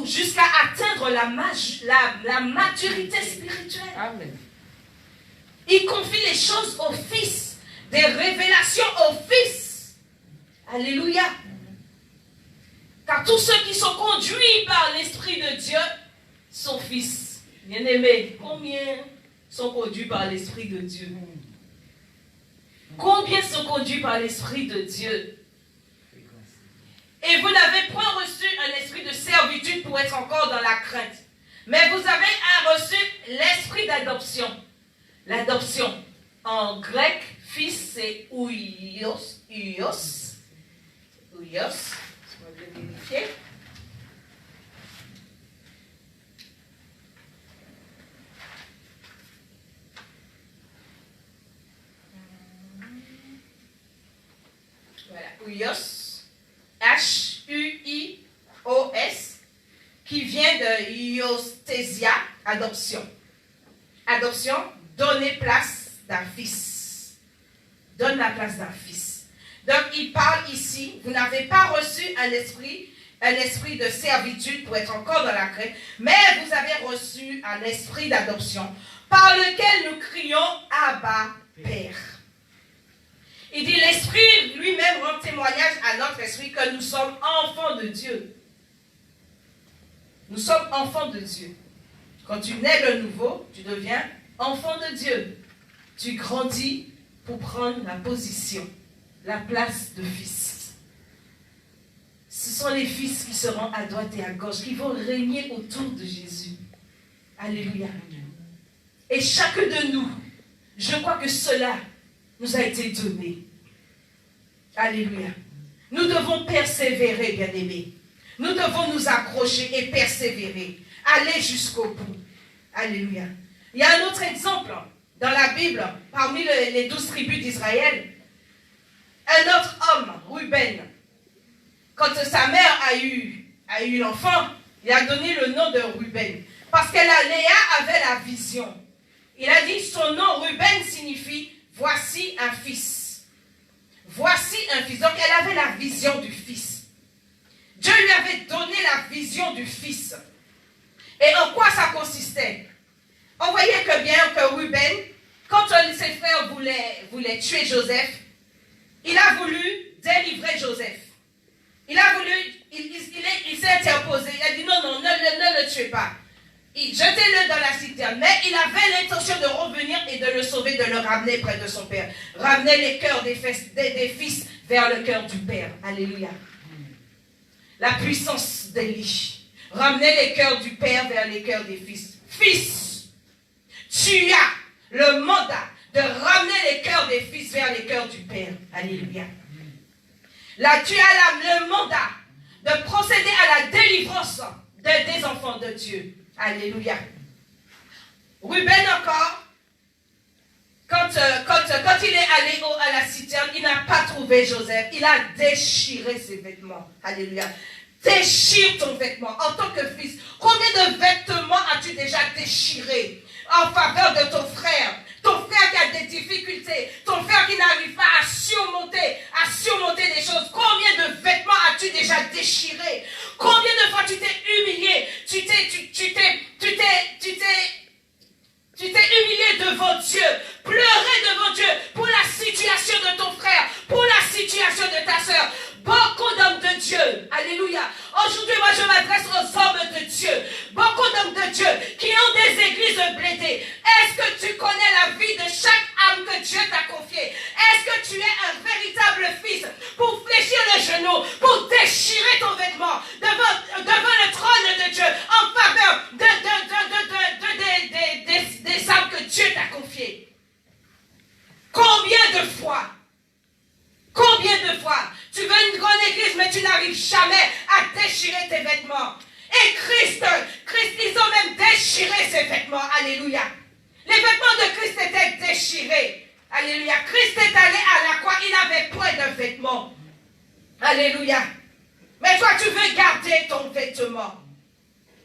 Jusqu'à atteindre la maturité spirituelle. Amen. Il confie les choses au Fils, des révélations au Fils. Alléluia. Car tous ceux qui sont conduits par l'Esprit de Dieu sont fils. Bien-aimés, combien sont conduits par l'Esprit de Dieu? Combien sont conduits par l'Esprit de Dieu? Et vous n'avez point reçu un esprit de servitude pour être encore dans la crainte. Mais vous avez reçu l'esprit d'adoption. L'adoption. En grec, fils, c'est ouios. Ouios. On va le vérifier. Voilà. Ouios. Huios, qui vient de iostésia, adoption. Adoption, donner place d'un fils. Donne la place d'un fils. Donc, il parle ici, vous n'avez pas reçu un esprit de servitude pour être encore dans la crainte, mais vous avez reçu un esprit d'adoption par lequel nous crions Abba, Père. Il dit, l'Esprit lui-même rend témoignage à notre esprit que nous sommes enfants de Dieu. Nous sommes enfants de Dieu. Quand tu nais de nouveau, tu deviens enfant de Dieu. Tu grandis pour prendre la position, la place de fils. Ce sont les fils qui seront à droite et à gauche, qui vont régner autour de Jésus. Alléluia. Et chacun de nous, je crois que cela nous a été donné. Alléluia. Nous devons persévérer, bien-aimés. Nous devons nous accrocher et persévérer. Aller jusqu'au bout. Alléluia. Il y a un autre exemple dans la Bible, parmi les 12 tribus d'Israël. Un autre homme, Ruben, quand sa mère a eu l'enfant, il a donné le nom de Ruben. Parce que Léa avait la vision. Il a dit, son nom Ruben signifie « voici un fils ». Voici un fils. Donc elle avait la vision du fils. Dieu lui avait donné la vision du fils. Et en quoi ça consistait? On voyait que bien que Ruben, quand ses frères voulaient tuer Joseph, il a voulu délivrer Joseph. Il s'est interposé. Il a dit non, ne le tuez pas. jetez-le dans la citerne. Mais il avait l'intention de revenir et de le sauver, de le ramener près de son père. Ramener les cœurs des fils vers le cœur du père. Alléluia. La puissance d'Élie. Ramener les cœurs du père vers les cœurs des fils. Fils, tu as le mandat de ramener les cœurs des fils vers les cœurs du père. Alléluia. Là, tu as le mandat de procéder à la délivrance des enfants de Dieu. Alléluia. Ruben encore, quand il est allé à la citerne, il n'a pas trouvé Joseph. Il a déchiré ses vêtements. Alléluia. Déchire ton vêtement en tant que fils. Combien de vêtements as-tu déjà déchiré en faveur de ton frère? Ton frère qui a des difficultés, ton frère qui n'arrive pas à surmonter des choses. Combien de vêtements as-tu déjà déchiré? Combien de fois tu t'es humilié? Tu t'es humilié devant Dieu, pleuré devant Dieu pour la situation de ton frère, pour la situation de ta soeur. Beaucoup d'hommes de Dieu, alléluia. Aujourd'hui, moi je m'adresse aux hommes de Dieu. Beaucoup d'hommes de Dieu qui ont des églises blindées. Est-ce que tu connais la vie de chaque âme que Dieu t'a confiée? Est-ce que tu es un véritable fils pour fléchir le genou, pour déchirer ton vêtement devant le trône de Dieu en faveur des âmes que Dieu t'a confiées? Combien de fois tu veux une grande église mais tu n'arrives jamais à déchirer tes vêtements? Et Christ, ils ont même déchiré ses vêtements. Alléluia. Les vêtements de Christ étaient déchirés. Alléluia. Christ est allé à la croix, il avait point de vêtements. Alléluia. Mais toi, tu veux garder ton vêtement.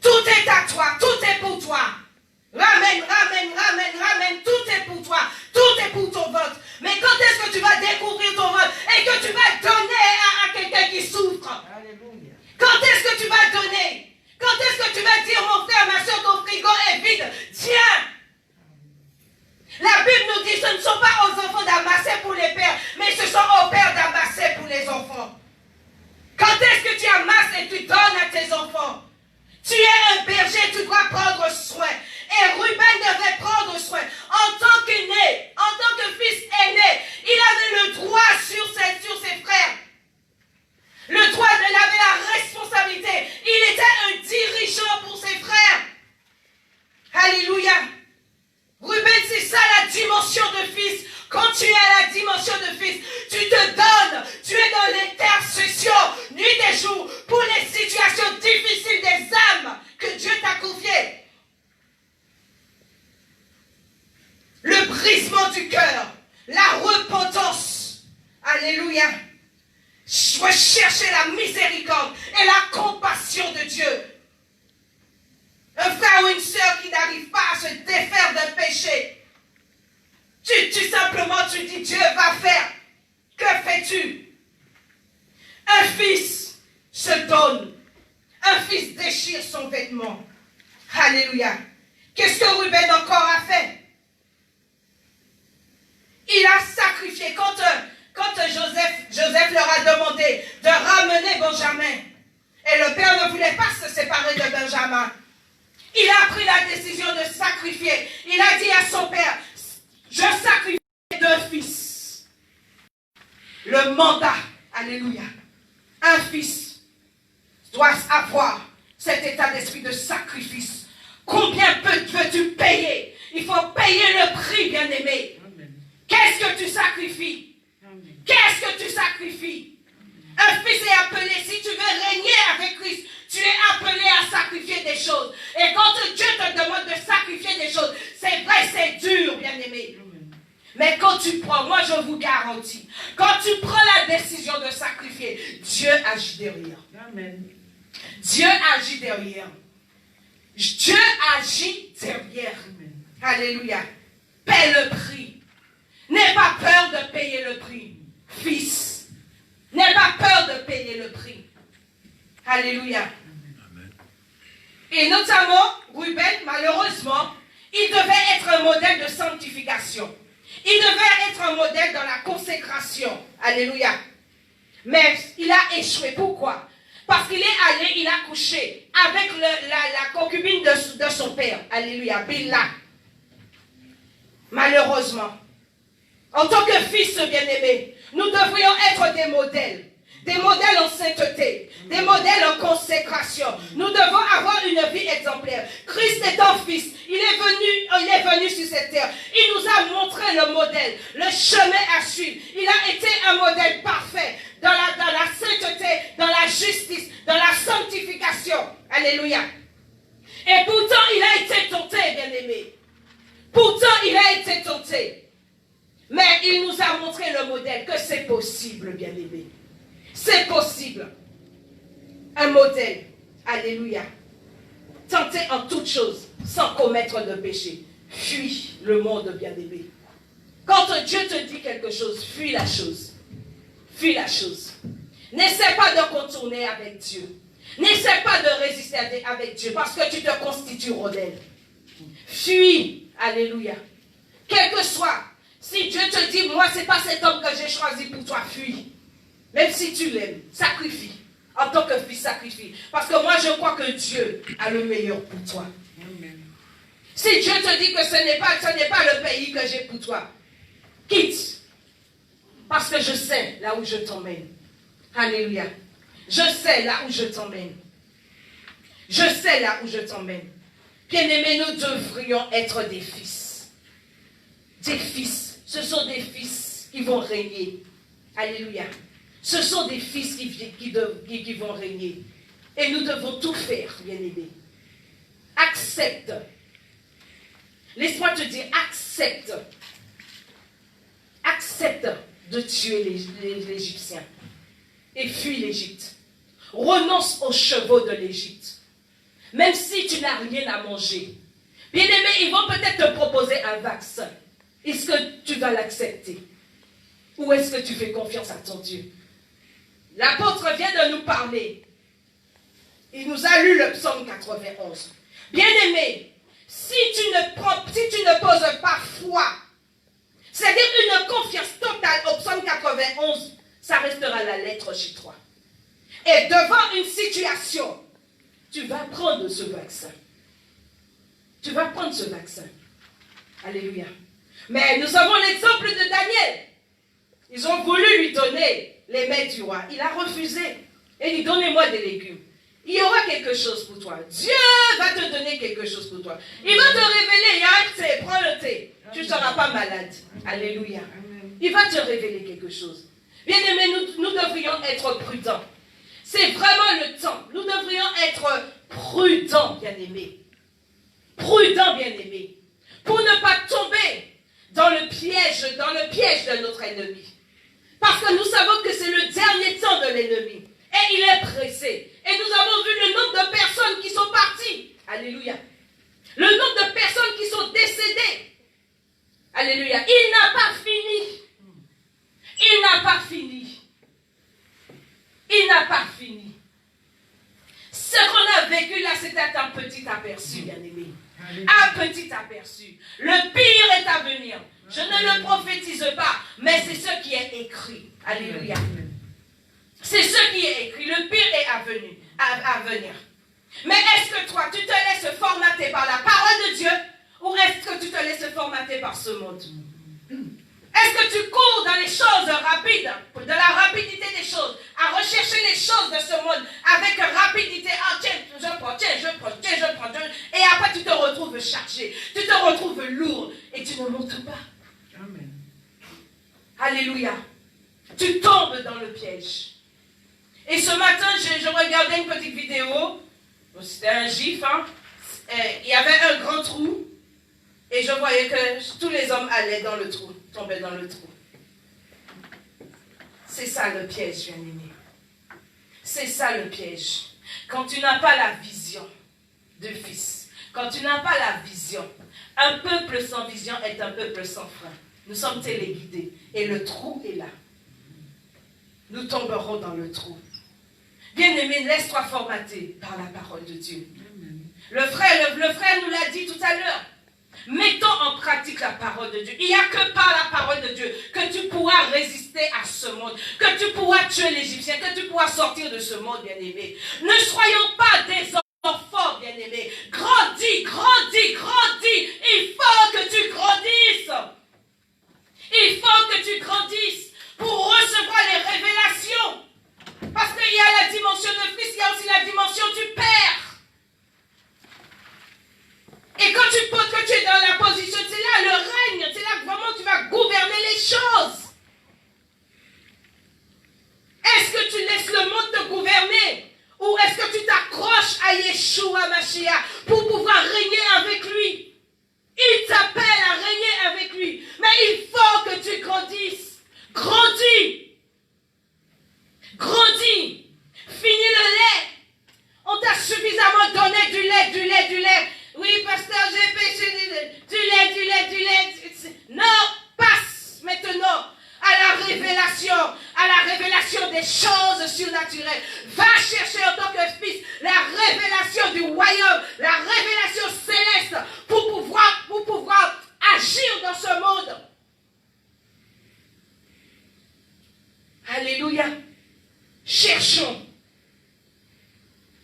Tout est à toi, tout est pour toi. Ramène. Tout est pour toi. Tout est pour ton ventre. Mais quand est-ce que tu vas découvrir ton ventre et que tu vas donner à quelqu'un qui souffre? Alléluia. Quand est-ce que tu vas donner? Quand est-ce que tu vas dire, mon frère, ma soeur, ton frigo est vide? Tiens. La Bible nous dit, ce ne sont pas aux enfants d'amasser pour les pères, mais ce sont aux pères d'amasser pour les enfants. Quand est-ce que tu amasses et tu donnes à tes enfants? Tu es un berger, tu dois prendre soin. Et Ruben devait prendre soin. En tant qu'aîné, en tant que fils aîné, il avait le droit sur ses frères. Le droit, il avait la responsabilité. Il était un dirigeant pour ses frères. Alléluia. Ruben, c'est ça la dimension de fils. Quand tu es à la dimension de fils, tu te donnes. Tu es dans l'intercession, nuit et jour, pour les situations difficiles des âmes que Dieu t'a confiées. Le brisement du cœur, la repentance. Alléluia. Rechercher la miséricorde et la compassion de Dieu. Un frère ou une sœur qui n'arrive pas à se défaire d'un péché. Tu dis, Dieu va faire. Que fais-tu? Un fils se donne. Un fils déchire son vêtement. Alléluia. Qu'est-ce que Ruben encore a fait? Il a sacrifié. Quand Joseph leur a demandé de ramener Benjamin, et le père ne voulait pas se séparer de Benjamin, il a pris la décision de sacrifier. Il a dit à son père, je sacrifie 2 fils. Le mandat, alléluia. Un fils doit avoir cet état d'esprit de sacrifice. Combien veux-tu payer? Il faut payer le prix, bien-aimé. Qu'est-ce que tu sacrifies? Qu'est-ce que tu sacrifies? Un fils est appelé, si tu veux régner avec Christ, tu es appelé à sacrifier des choses. Et quand Dieu te demande de sacrifier des choses, c'est vrai, c'est dur, bien-aimé. Mais quand tu prends, moi je vous garantis, quand tu prends la décision de sacrifier, Dieu agit derrière. Amen. Dieu agit derrière. Dieu agit derrière. Amen. Alléluia. Paie le prix. N'aie pas peur de payer le prix. Fils, n'aie pas peur de payer le prix. Alléluia. Amen. Et notamment, Ruben, malheureusement, il devait être un modèle de sanctification. Il devait être un modèle dans la consécration. Alléluia. Mais il a échoué. Pourquoi? Parce qu'il est allé, il a couché avec la concubine de son père. Alléluia, Bilha. Malheureusement, en tant que fils bien-aimés, nous devrions être des modèles. Des modèles en sainteté, des modèles en consécration. Nous devons avoir une vie exemplaire. Christ est un fils. Il est venu sur cette terre. Il nous a montré le modèle, le chemin à suivre. Il a été un modèle parfait dans la sainteté, dans la justice, dans la sanctification. Alléluia. Et pourtant, il a été tenté, bien-aimé. Pourtant, il a été tenté. Mais il nous a montré le modèle que c'est possible, bien-aimé. C'est possible. Un modèle. Alléluia. Tenter en toutes choses sans commettre de péché. Fuis le monde, bien-aimé. Quand Dieu te dit quelque chose, fuis la chose. Fuis la chose. N'essaie pas de contourner avec Dieu. N'essaie pas de résister avec Dieu parce que tu te constitues modèle. Fuis. Alléluia. Quel que soit. Si Dieu te dit, moi, ce n'est pas cet homme que j'ai choisi pour toi, fuis. Même si tu l'aimes, sacrifie. En tant que fils, sacrifie. Parce que moi, je crois que Dieu a le meilleur pour toi. Amen. Si Dieu te dit que ce n'est pas le pays que j'ai pour toi, quitte. Parce que je sais là où je t'emmène. Alléluia. Je sais là où je t'emmène. Je sais là où je t'emmène. Bien-aimés, nous devrions être des fils. Des fils. Ce sont des fils qui vont régner. Alléluia. Ce sont des fils qui vont régner. Et nous devons tout faire, bien-aimés. Accepte. Laisse-moi te dire, accepte. Accepte de tuer l'Égyptien. Et fuis l'Égypte. Renonce aux chevaux de l'Égypte. Même si tu n'as rien à manger. Bien-aimé, ils vont peut-être te proposer un vaccin. Est-ce que tu vas l'accepter? Ou est-ce que tu fais confiance à ton Dieu? L'apôtre vient de nous parler. Il nous a lu le psaume 91. Bien-aimé, si tu ne poses pas foi, c'est-à-dire une confiance totale au psaume 91, ça restera la lettre chez toi. Et devant une situation, tu vas prendre ce vaccin. Tu vas prendre ce vaccin. Alléluia. Mais nous avons l'exemple de Daniel. Ils ont voulu lui donner les mets du roi. Il a refusé. Et il dit, donnez-moi des légumes. Il y aura quelque chose pour toi. Dieu va te donner quelque chose pour toi. Il va te révéler, il y a un thé, prends le thé. Tu ne seras pas malade. Alléluia. Il va te révéler quelque chose. Bien aimés, nous devrions être prudents. C'est vraiment le temps. Nous devrions être prudents, bien aimés. Prudents, bien aimés. Pour ne pas tomber dans le piège de notre ennemi. Parce que nous savons que c'est le dernier temps de l'ennemi. Et il est pressé. Et nous avons vu le nombre de personnes qui sont parties. Alléluia. Le nombre de personnes qui sont décédées. Alléluia. Il n'a pas fini. Il n'a pas fini. Il n'a pas fini. Ce qu'on a vécu là, c'était un petit aperçu, bien aimé. Un petit aperçu. Le pire est à venir. Je ne le prophétise pas, mais c'est ce qui est écrit. Alléluia. C'est ce qui est écrit. Le pire est à venir. Mais est-ce que toi, tu te laisses formater par la parole de Dieu ou est-ce que tu te laisses formater par ce monde? Est-ce que tu cours dans les choses rapides, de la rapidité des choses, à rechercher les choses de ce monde avec rapidité? Ah, tiens, je prends, et après tu te retrouves chargé, tu te retrouves lourd et tu ne montes pas. Amen. Alléluia. Tu tombes dans le piège. Et ce matin, je regardais une petite vidéo, c'était un gif, il y avait un grand trou, et je voyais que tous les hommes allaient dans le trou, tombaient dans le trou. C'est ça le piège, bien-aimé. C'est ça le piège. Quand tu n'as pas la vision de fils, quand tu n'as pas la vision, un peuple sans vision est un peuple sans frein. Nous sommes téléguidés, et le trou est là. Nous tomberons dans le trou. Bien-aimé, laisse-toi formater par la parole de Dieu. Le frère nous l'a dit tout à l'heure. Mettons en pratique la parole de Dieu. Il n'y a que par la parole de Dieu que tu pourras résister à ce monde, que tu pourras tuer l'Égyptien, que tu pourras sortir de ce monde, bien-aimé. Ne soyons pas des enfants, bien-aimés. Grandis, grandis, grandis. Il faut que tu grandisses. Il faut que tu grandisses pour recevoir les révélations. Parce qu'il y a la dimension de fils, il y a aussi la dimension du père. Et quand tu es dans la position, c'est là le règne, c'est là que vraiment tu vas gouverner les choses. Est-ce que tu laisses le monde te gouverner? Ou est-ce que tu t'accroches à Yeshua Mashiach pour pouvoir régner avec lui? Il t'appelle à régner avec lui. Mais il faut que tu grandisses. Grandis. Grandis. Finis le lait. On t'a suffisamment donné du lait, du lait, du lait. Oui, pasteur, j'ai péché du lait, du lait, du lait. Non, passe maintenant à la révélation des choses surnaturelles. Va chercher en tant que fils la révélation du royaume, la révélation céleste pour pouvoir agir dans ce monde. Alléluia. Cherchons.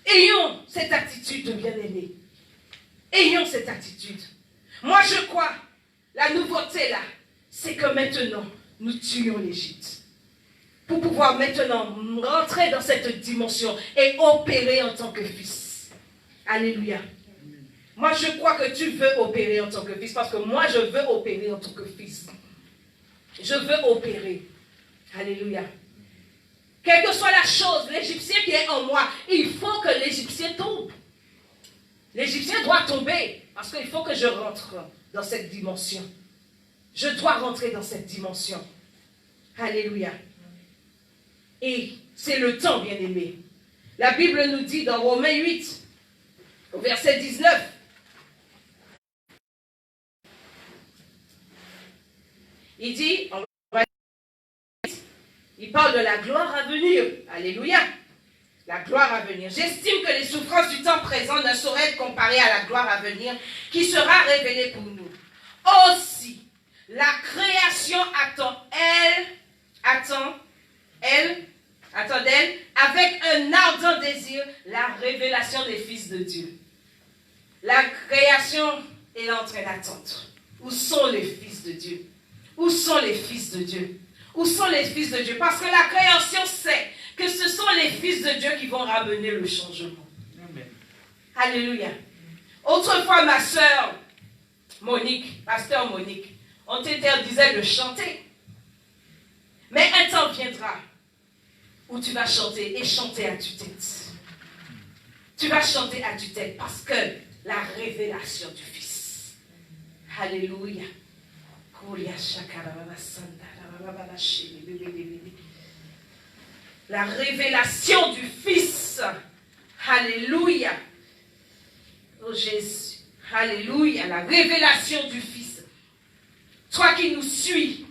Ayons cette attitude, bien-aimés. Ayons cette attitude. Moi, je crois, la nouveauté là, c'est que maintenant, nous tuons l'Égypte. Pour pouvoir maintenant rentrer dans cette dimension et opérer en tant que fils. Alléluia. Moi, je crois que tu veux opérer en tant que fils, parce que moi, je veux opérer en tant que fils. Je veux opérer. Alléluia. Quelle que soit la chose, l'Égyptien qui est en moi, il faut que l'Égyptien tombe. L'Égyptien doit tomber, parce qu'il faut que je rentre dans cette dimension. Je dois rentrer dans cette dimension. Alléluia. Et c'est le temps, bien-aimé. La Bible nous dit dans Romains 8, au verset 19, il dit, il parle de la gloire à venir. Alléluia. La gloire à venir. J'estime que les souffrances du temps présent ne sauraient être comparées à la gloire à venir qui sera révélée pour nous. Aussi, la création attend d'elle, avec un ardent désir, la révélation des fils de Dieu. La création est en train d'attendre. Où sont les fils de Dieu? Où sont les fils de Dieu? Où sont les fils de Dieu? Parce que la création sait que ce sont les fils de Dieu qui vont ramener le changement. Amen. Alléluia. Autrefois, ma sœur Monique, pasteur Monique, on t'interdisait de chanter. Mais un temps viendra où tu vas chanter et chanter à tue-tête. Tu vas chanter à tue-tête parce que la révélation du Fils. Alléluia. La révélation du Fils. Alléluia. Oh Jésus. Alléluia. La révélation du Fils. Toi qui nous suis,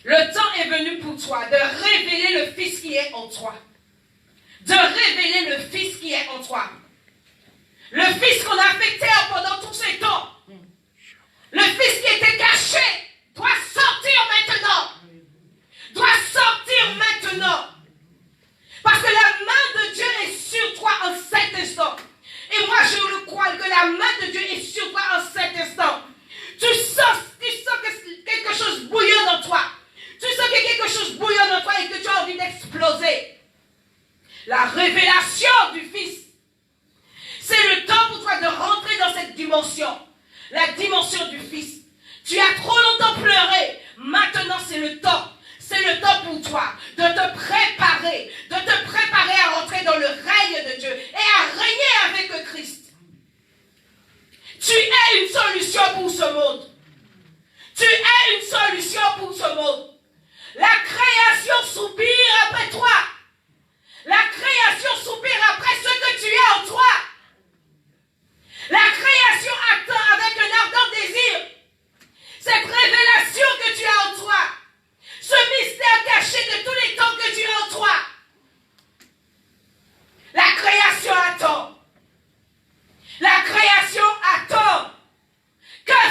le temps est venu pour toi de révéler le Fils qui est en toi. De révéler le Fils qui est en toi. Le Fils qu'on a fait taire pendant tous ces temps. Le Fils qui était caché doit sortir maintenant. Doit sortir maintenant. Parce que la main de Dieu est sur toi en cet instant. Et moi je le crois que la main de Dieu est sur toi en cet instant. Tu sens que quelque chose bouillonne dans toi. Tu sens que quelque chose bouillonne dans toi et que tu as envie d'exploser. La révélation du Fils. C'est le temps pour toi de rentrer dans cette dimension. La dimension du Fils. Tu as trop longtemps pleuré. Maintenant c'est le temps. C'est le temps pour toi de te préparer. De te préparer à rentrer dans le règne de Dieu. Et à régner avec le Christ. Tu es une solution pour ce monde. Tu es une solution pour ce monde. La création soupire après toi. La création soupire après ce que tu es en toi. La création attend avec un ardent désir cette révélation que tu as en toi. Ce mystère caché de tous les temps que tu as en toi. La création attend. La création attend que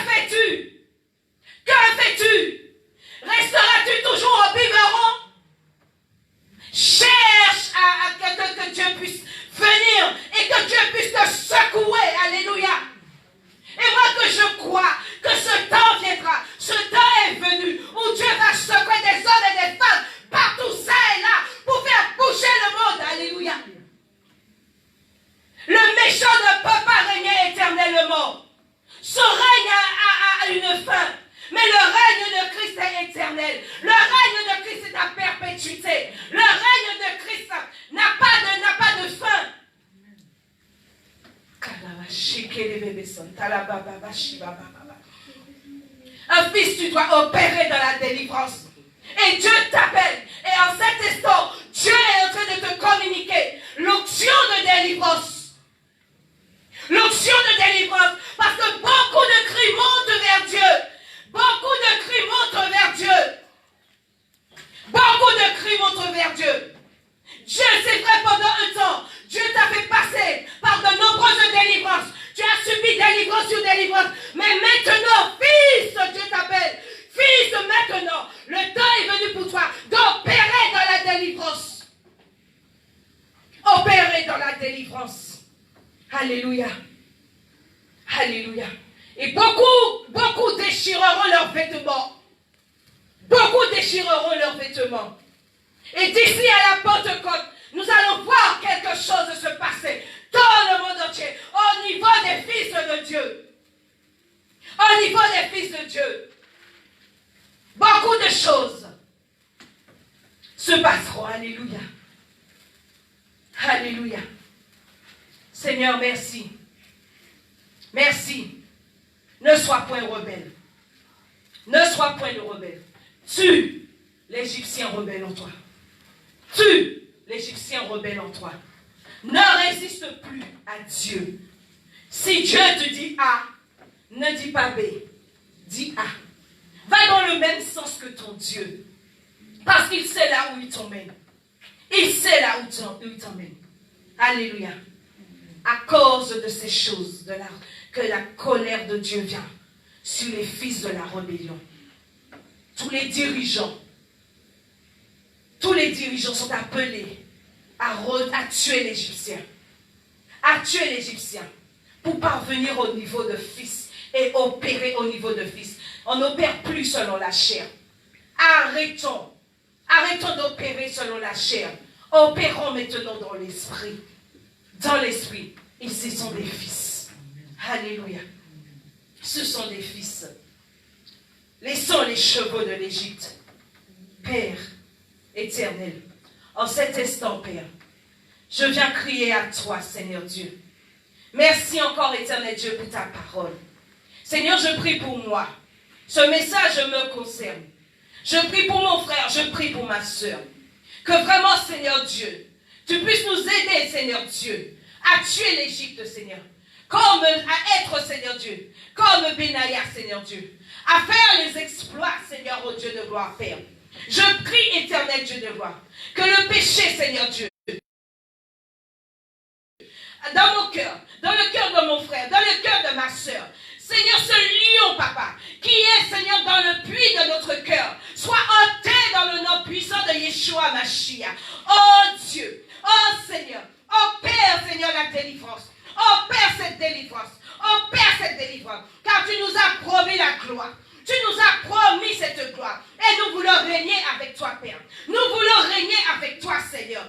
mort. Son règne a une fin. Mais le règne de Christ est éternel. Le règne de Christ est à perpétuité. Le règne de Christ n'a pas de fin. Un fils, tu dois opérer dans la délivrance. Et Dieu t'appelle. Et en cet instant, Dieu est en train de te communiquer l'onction de délivrance. L'onction de délivrance. Parce que beaucoup de cris montent vers Dieu. Beaucoup de cris montent vers Dieu. Beaucoup de cris montent vers Dieu. Dieu, c'est vrai, pendant un temps, Dieu t'a fait passer par de nombreuses délivrances. Tu as subi délivrance sur délivrance. Mais maintenant, fils, Dieu t'appelle. Fils, maintenant, le temps est venu pour toi d'opérer dans la délivrance. Opérer dans la délivrance. Alléluia. Alléluia. Et beaucoup déchireront leurs vêtements. Beaucoup déchireront leurs vêtements. Et d'ici à la Pentecôte, nous allons voir quelque chose se passer dans le monde entier, au niveau des fils de Dieu. Au niveau des fils de Dieu. Beaucoup de choses se passeront. Alléluia. Alléluia. Seigneur, merci. Merci. Ne sois point rebelle. Ne sois point le rebelle. Tue l'Égyptien rebelle en toi. Tue l'Égyptien rebelle en toi. Ne résiste plus à Dieu. Si Dieu te dit A, ne dis pas B. Dis A. Va dans le même sens que ton Dieu. Parce qu'il sait là où il t'emmène. Il sait là où il t'emmène. Alléluia. À cause de ces choses, que la colère de Dieu vient sur les fils de la rébellion. Tous les dirigeants sont appelés à tuer l'Égyptien. À tuer l'Égyptien pour parvenir au niveau de fils et opérer au niveau de fils. On n'opère plus selon la chair. Arrêtons d'opérer selon la chair. Opérons maintenant dans l'esprit. Dans l'esprit. Et ce sont des fils. Alléluia. Ce sont des fils. Laissons les chevaux de l'Égypte. Père éternel, en cet instant, Père, je viens crier à toi, Seigneur Dieu. Merci encore, éternel Dieu, pour ta parole. Seigneur, je prie pour moi. Ce message me concerne. Je prie pour mon frère, je prie pour ma soeur. Que vraiment, Seigneur Dieu, tu puisses nous aider, Seigneur Dieu, à tuer l'Égypte, Seigneur. Comme à être, Seigneur Dieu, comme Benaïa, Seigneur Dieu. À faire les exploits, Seigneur, au Dieu de gloire, Père. Je prie, éternel Dieu de gloire, que le péché, Seigneur Dieu, dans mon cœur, dans le cœur de mon frère, dans le cœur de ma soeur, Seigneur, ce lion, papa, qui est, Seigneur, dans le puits de notre cœur, soit ôté dans le nom puissant de Yeshua Mashiach. Oh Dieu, oh Seigneur, opère, Seigneur, la délivrance. Opère cette délivrance. Opère cette délivrance. Car tu nous as promis la gloire. Tu nous as promis cette gloire. Et nous voulons régner avec toi, Père. Nous voulons régner avec toi, Seigneur.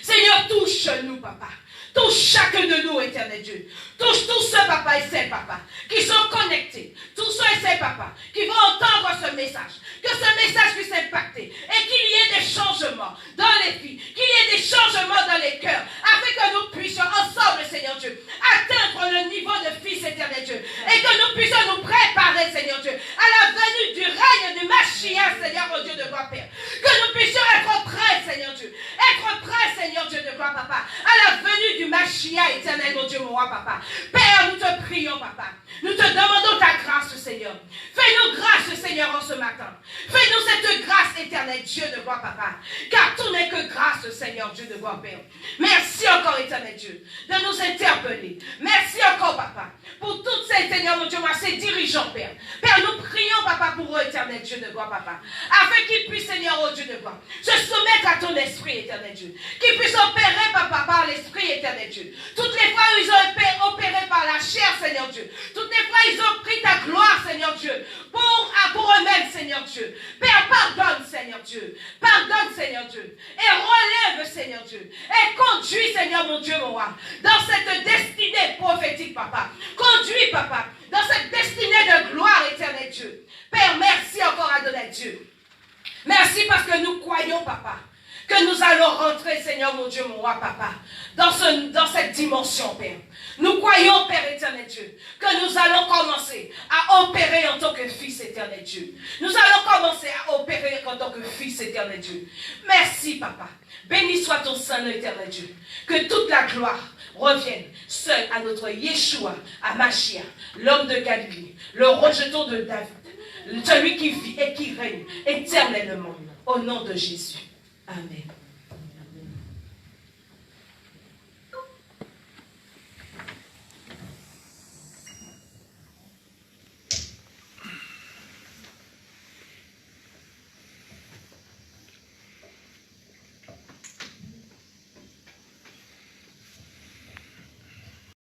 Seigneur, touche-nous, papa. Touche chacun de nous, éternel Dieu. Touche tous ceux, papa et celles, papa, qui sont connectés. Tous ceux et celles, papa, qui vont entendre ce message. Que ce message puisse impacter. Et qu'il y ait des changements dans les vies. Qu'il y ait des changements dans les cœurs. Afin que nous puissions ensemble, Seigneur Dieu, atteindre le niveau de fils, éternel Dieu. Et que nous puissions nous préparer, Seigneur Dieu, à la venue du règne du Mashiach, Seigneur, au Dieu de gloire, Père. Que nous puissions être prêts, Seigneur Dieu. Être prêts, Seigneur Dieu de gloire, papa, à la venue du Mashiach, éternel, mon Dieu, mon roi, papa. Père, nous te prions, papa. Nous te demandons ta grâce, Seigneur. Fais-nous grâce, Seigneur, en ce matin. Fais-nous cette grâce, éternel, Dieu de gloire, papa. Car tout n'est que grâce, Seigneur, Dieu de gloire, Père. Merci encore, éternel Dieu, de nous interpeller. Merci encore, papa, pour toutes ces, Seigneur, mon Dieu, moi, ces dirigeants, Père. Père, nous prions, papa, pour eux, éternel Dieu de gloire, papa. Afin qu'ils puissent, Seigneur, oh Dieu de gloire, se soumettre à ton esprit, éternel Dieu. Qu'ils puissent opérer, papa, par l'esprit, éternel Dieu. Toutes les fois où ils ont opéré par la chair, Seigneur Dieu. Toutes les fois où ils ont pris ta gloire, Seigneur Dieu, pour eux-mêmes, Seigneur Dieu. Père, pardonne, Seigneur Dieu. Pardonne, Seigneur Dieu. Et relève, Seigneur Dieu. Et conduis, Seigneur mon Dieu, mon roi, dans cette destinée prophétique, papa. Conduis, papa, dans cette destinée de gloire éternelle, Dieu. Père, merci encore, Adonai Dieu. Merci parce que nous croyons, papa, que nous allons rentrer, Seigneur mon Dieu, mon roi, papa, dans cette dimension, Père. Nous croyons, Père éternel Dieu, que nous allons commencer à opérer en tant que fils éternel Dieu. Nous allons commencer à opérer en tant que fils éternel Dieu. Merci, papa. Béni soit ton Saint éternel Dieu. Que toute la gloire revienne seul à notre Yeshua, à Machia, l'homme de Galilée, le rejeton de David, celui qui vit et qui règne éternellement. Au nom de Jésus. Amen.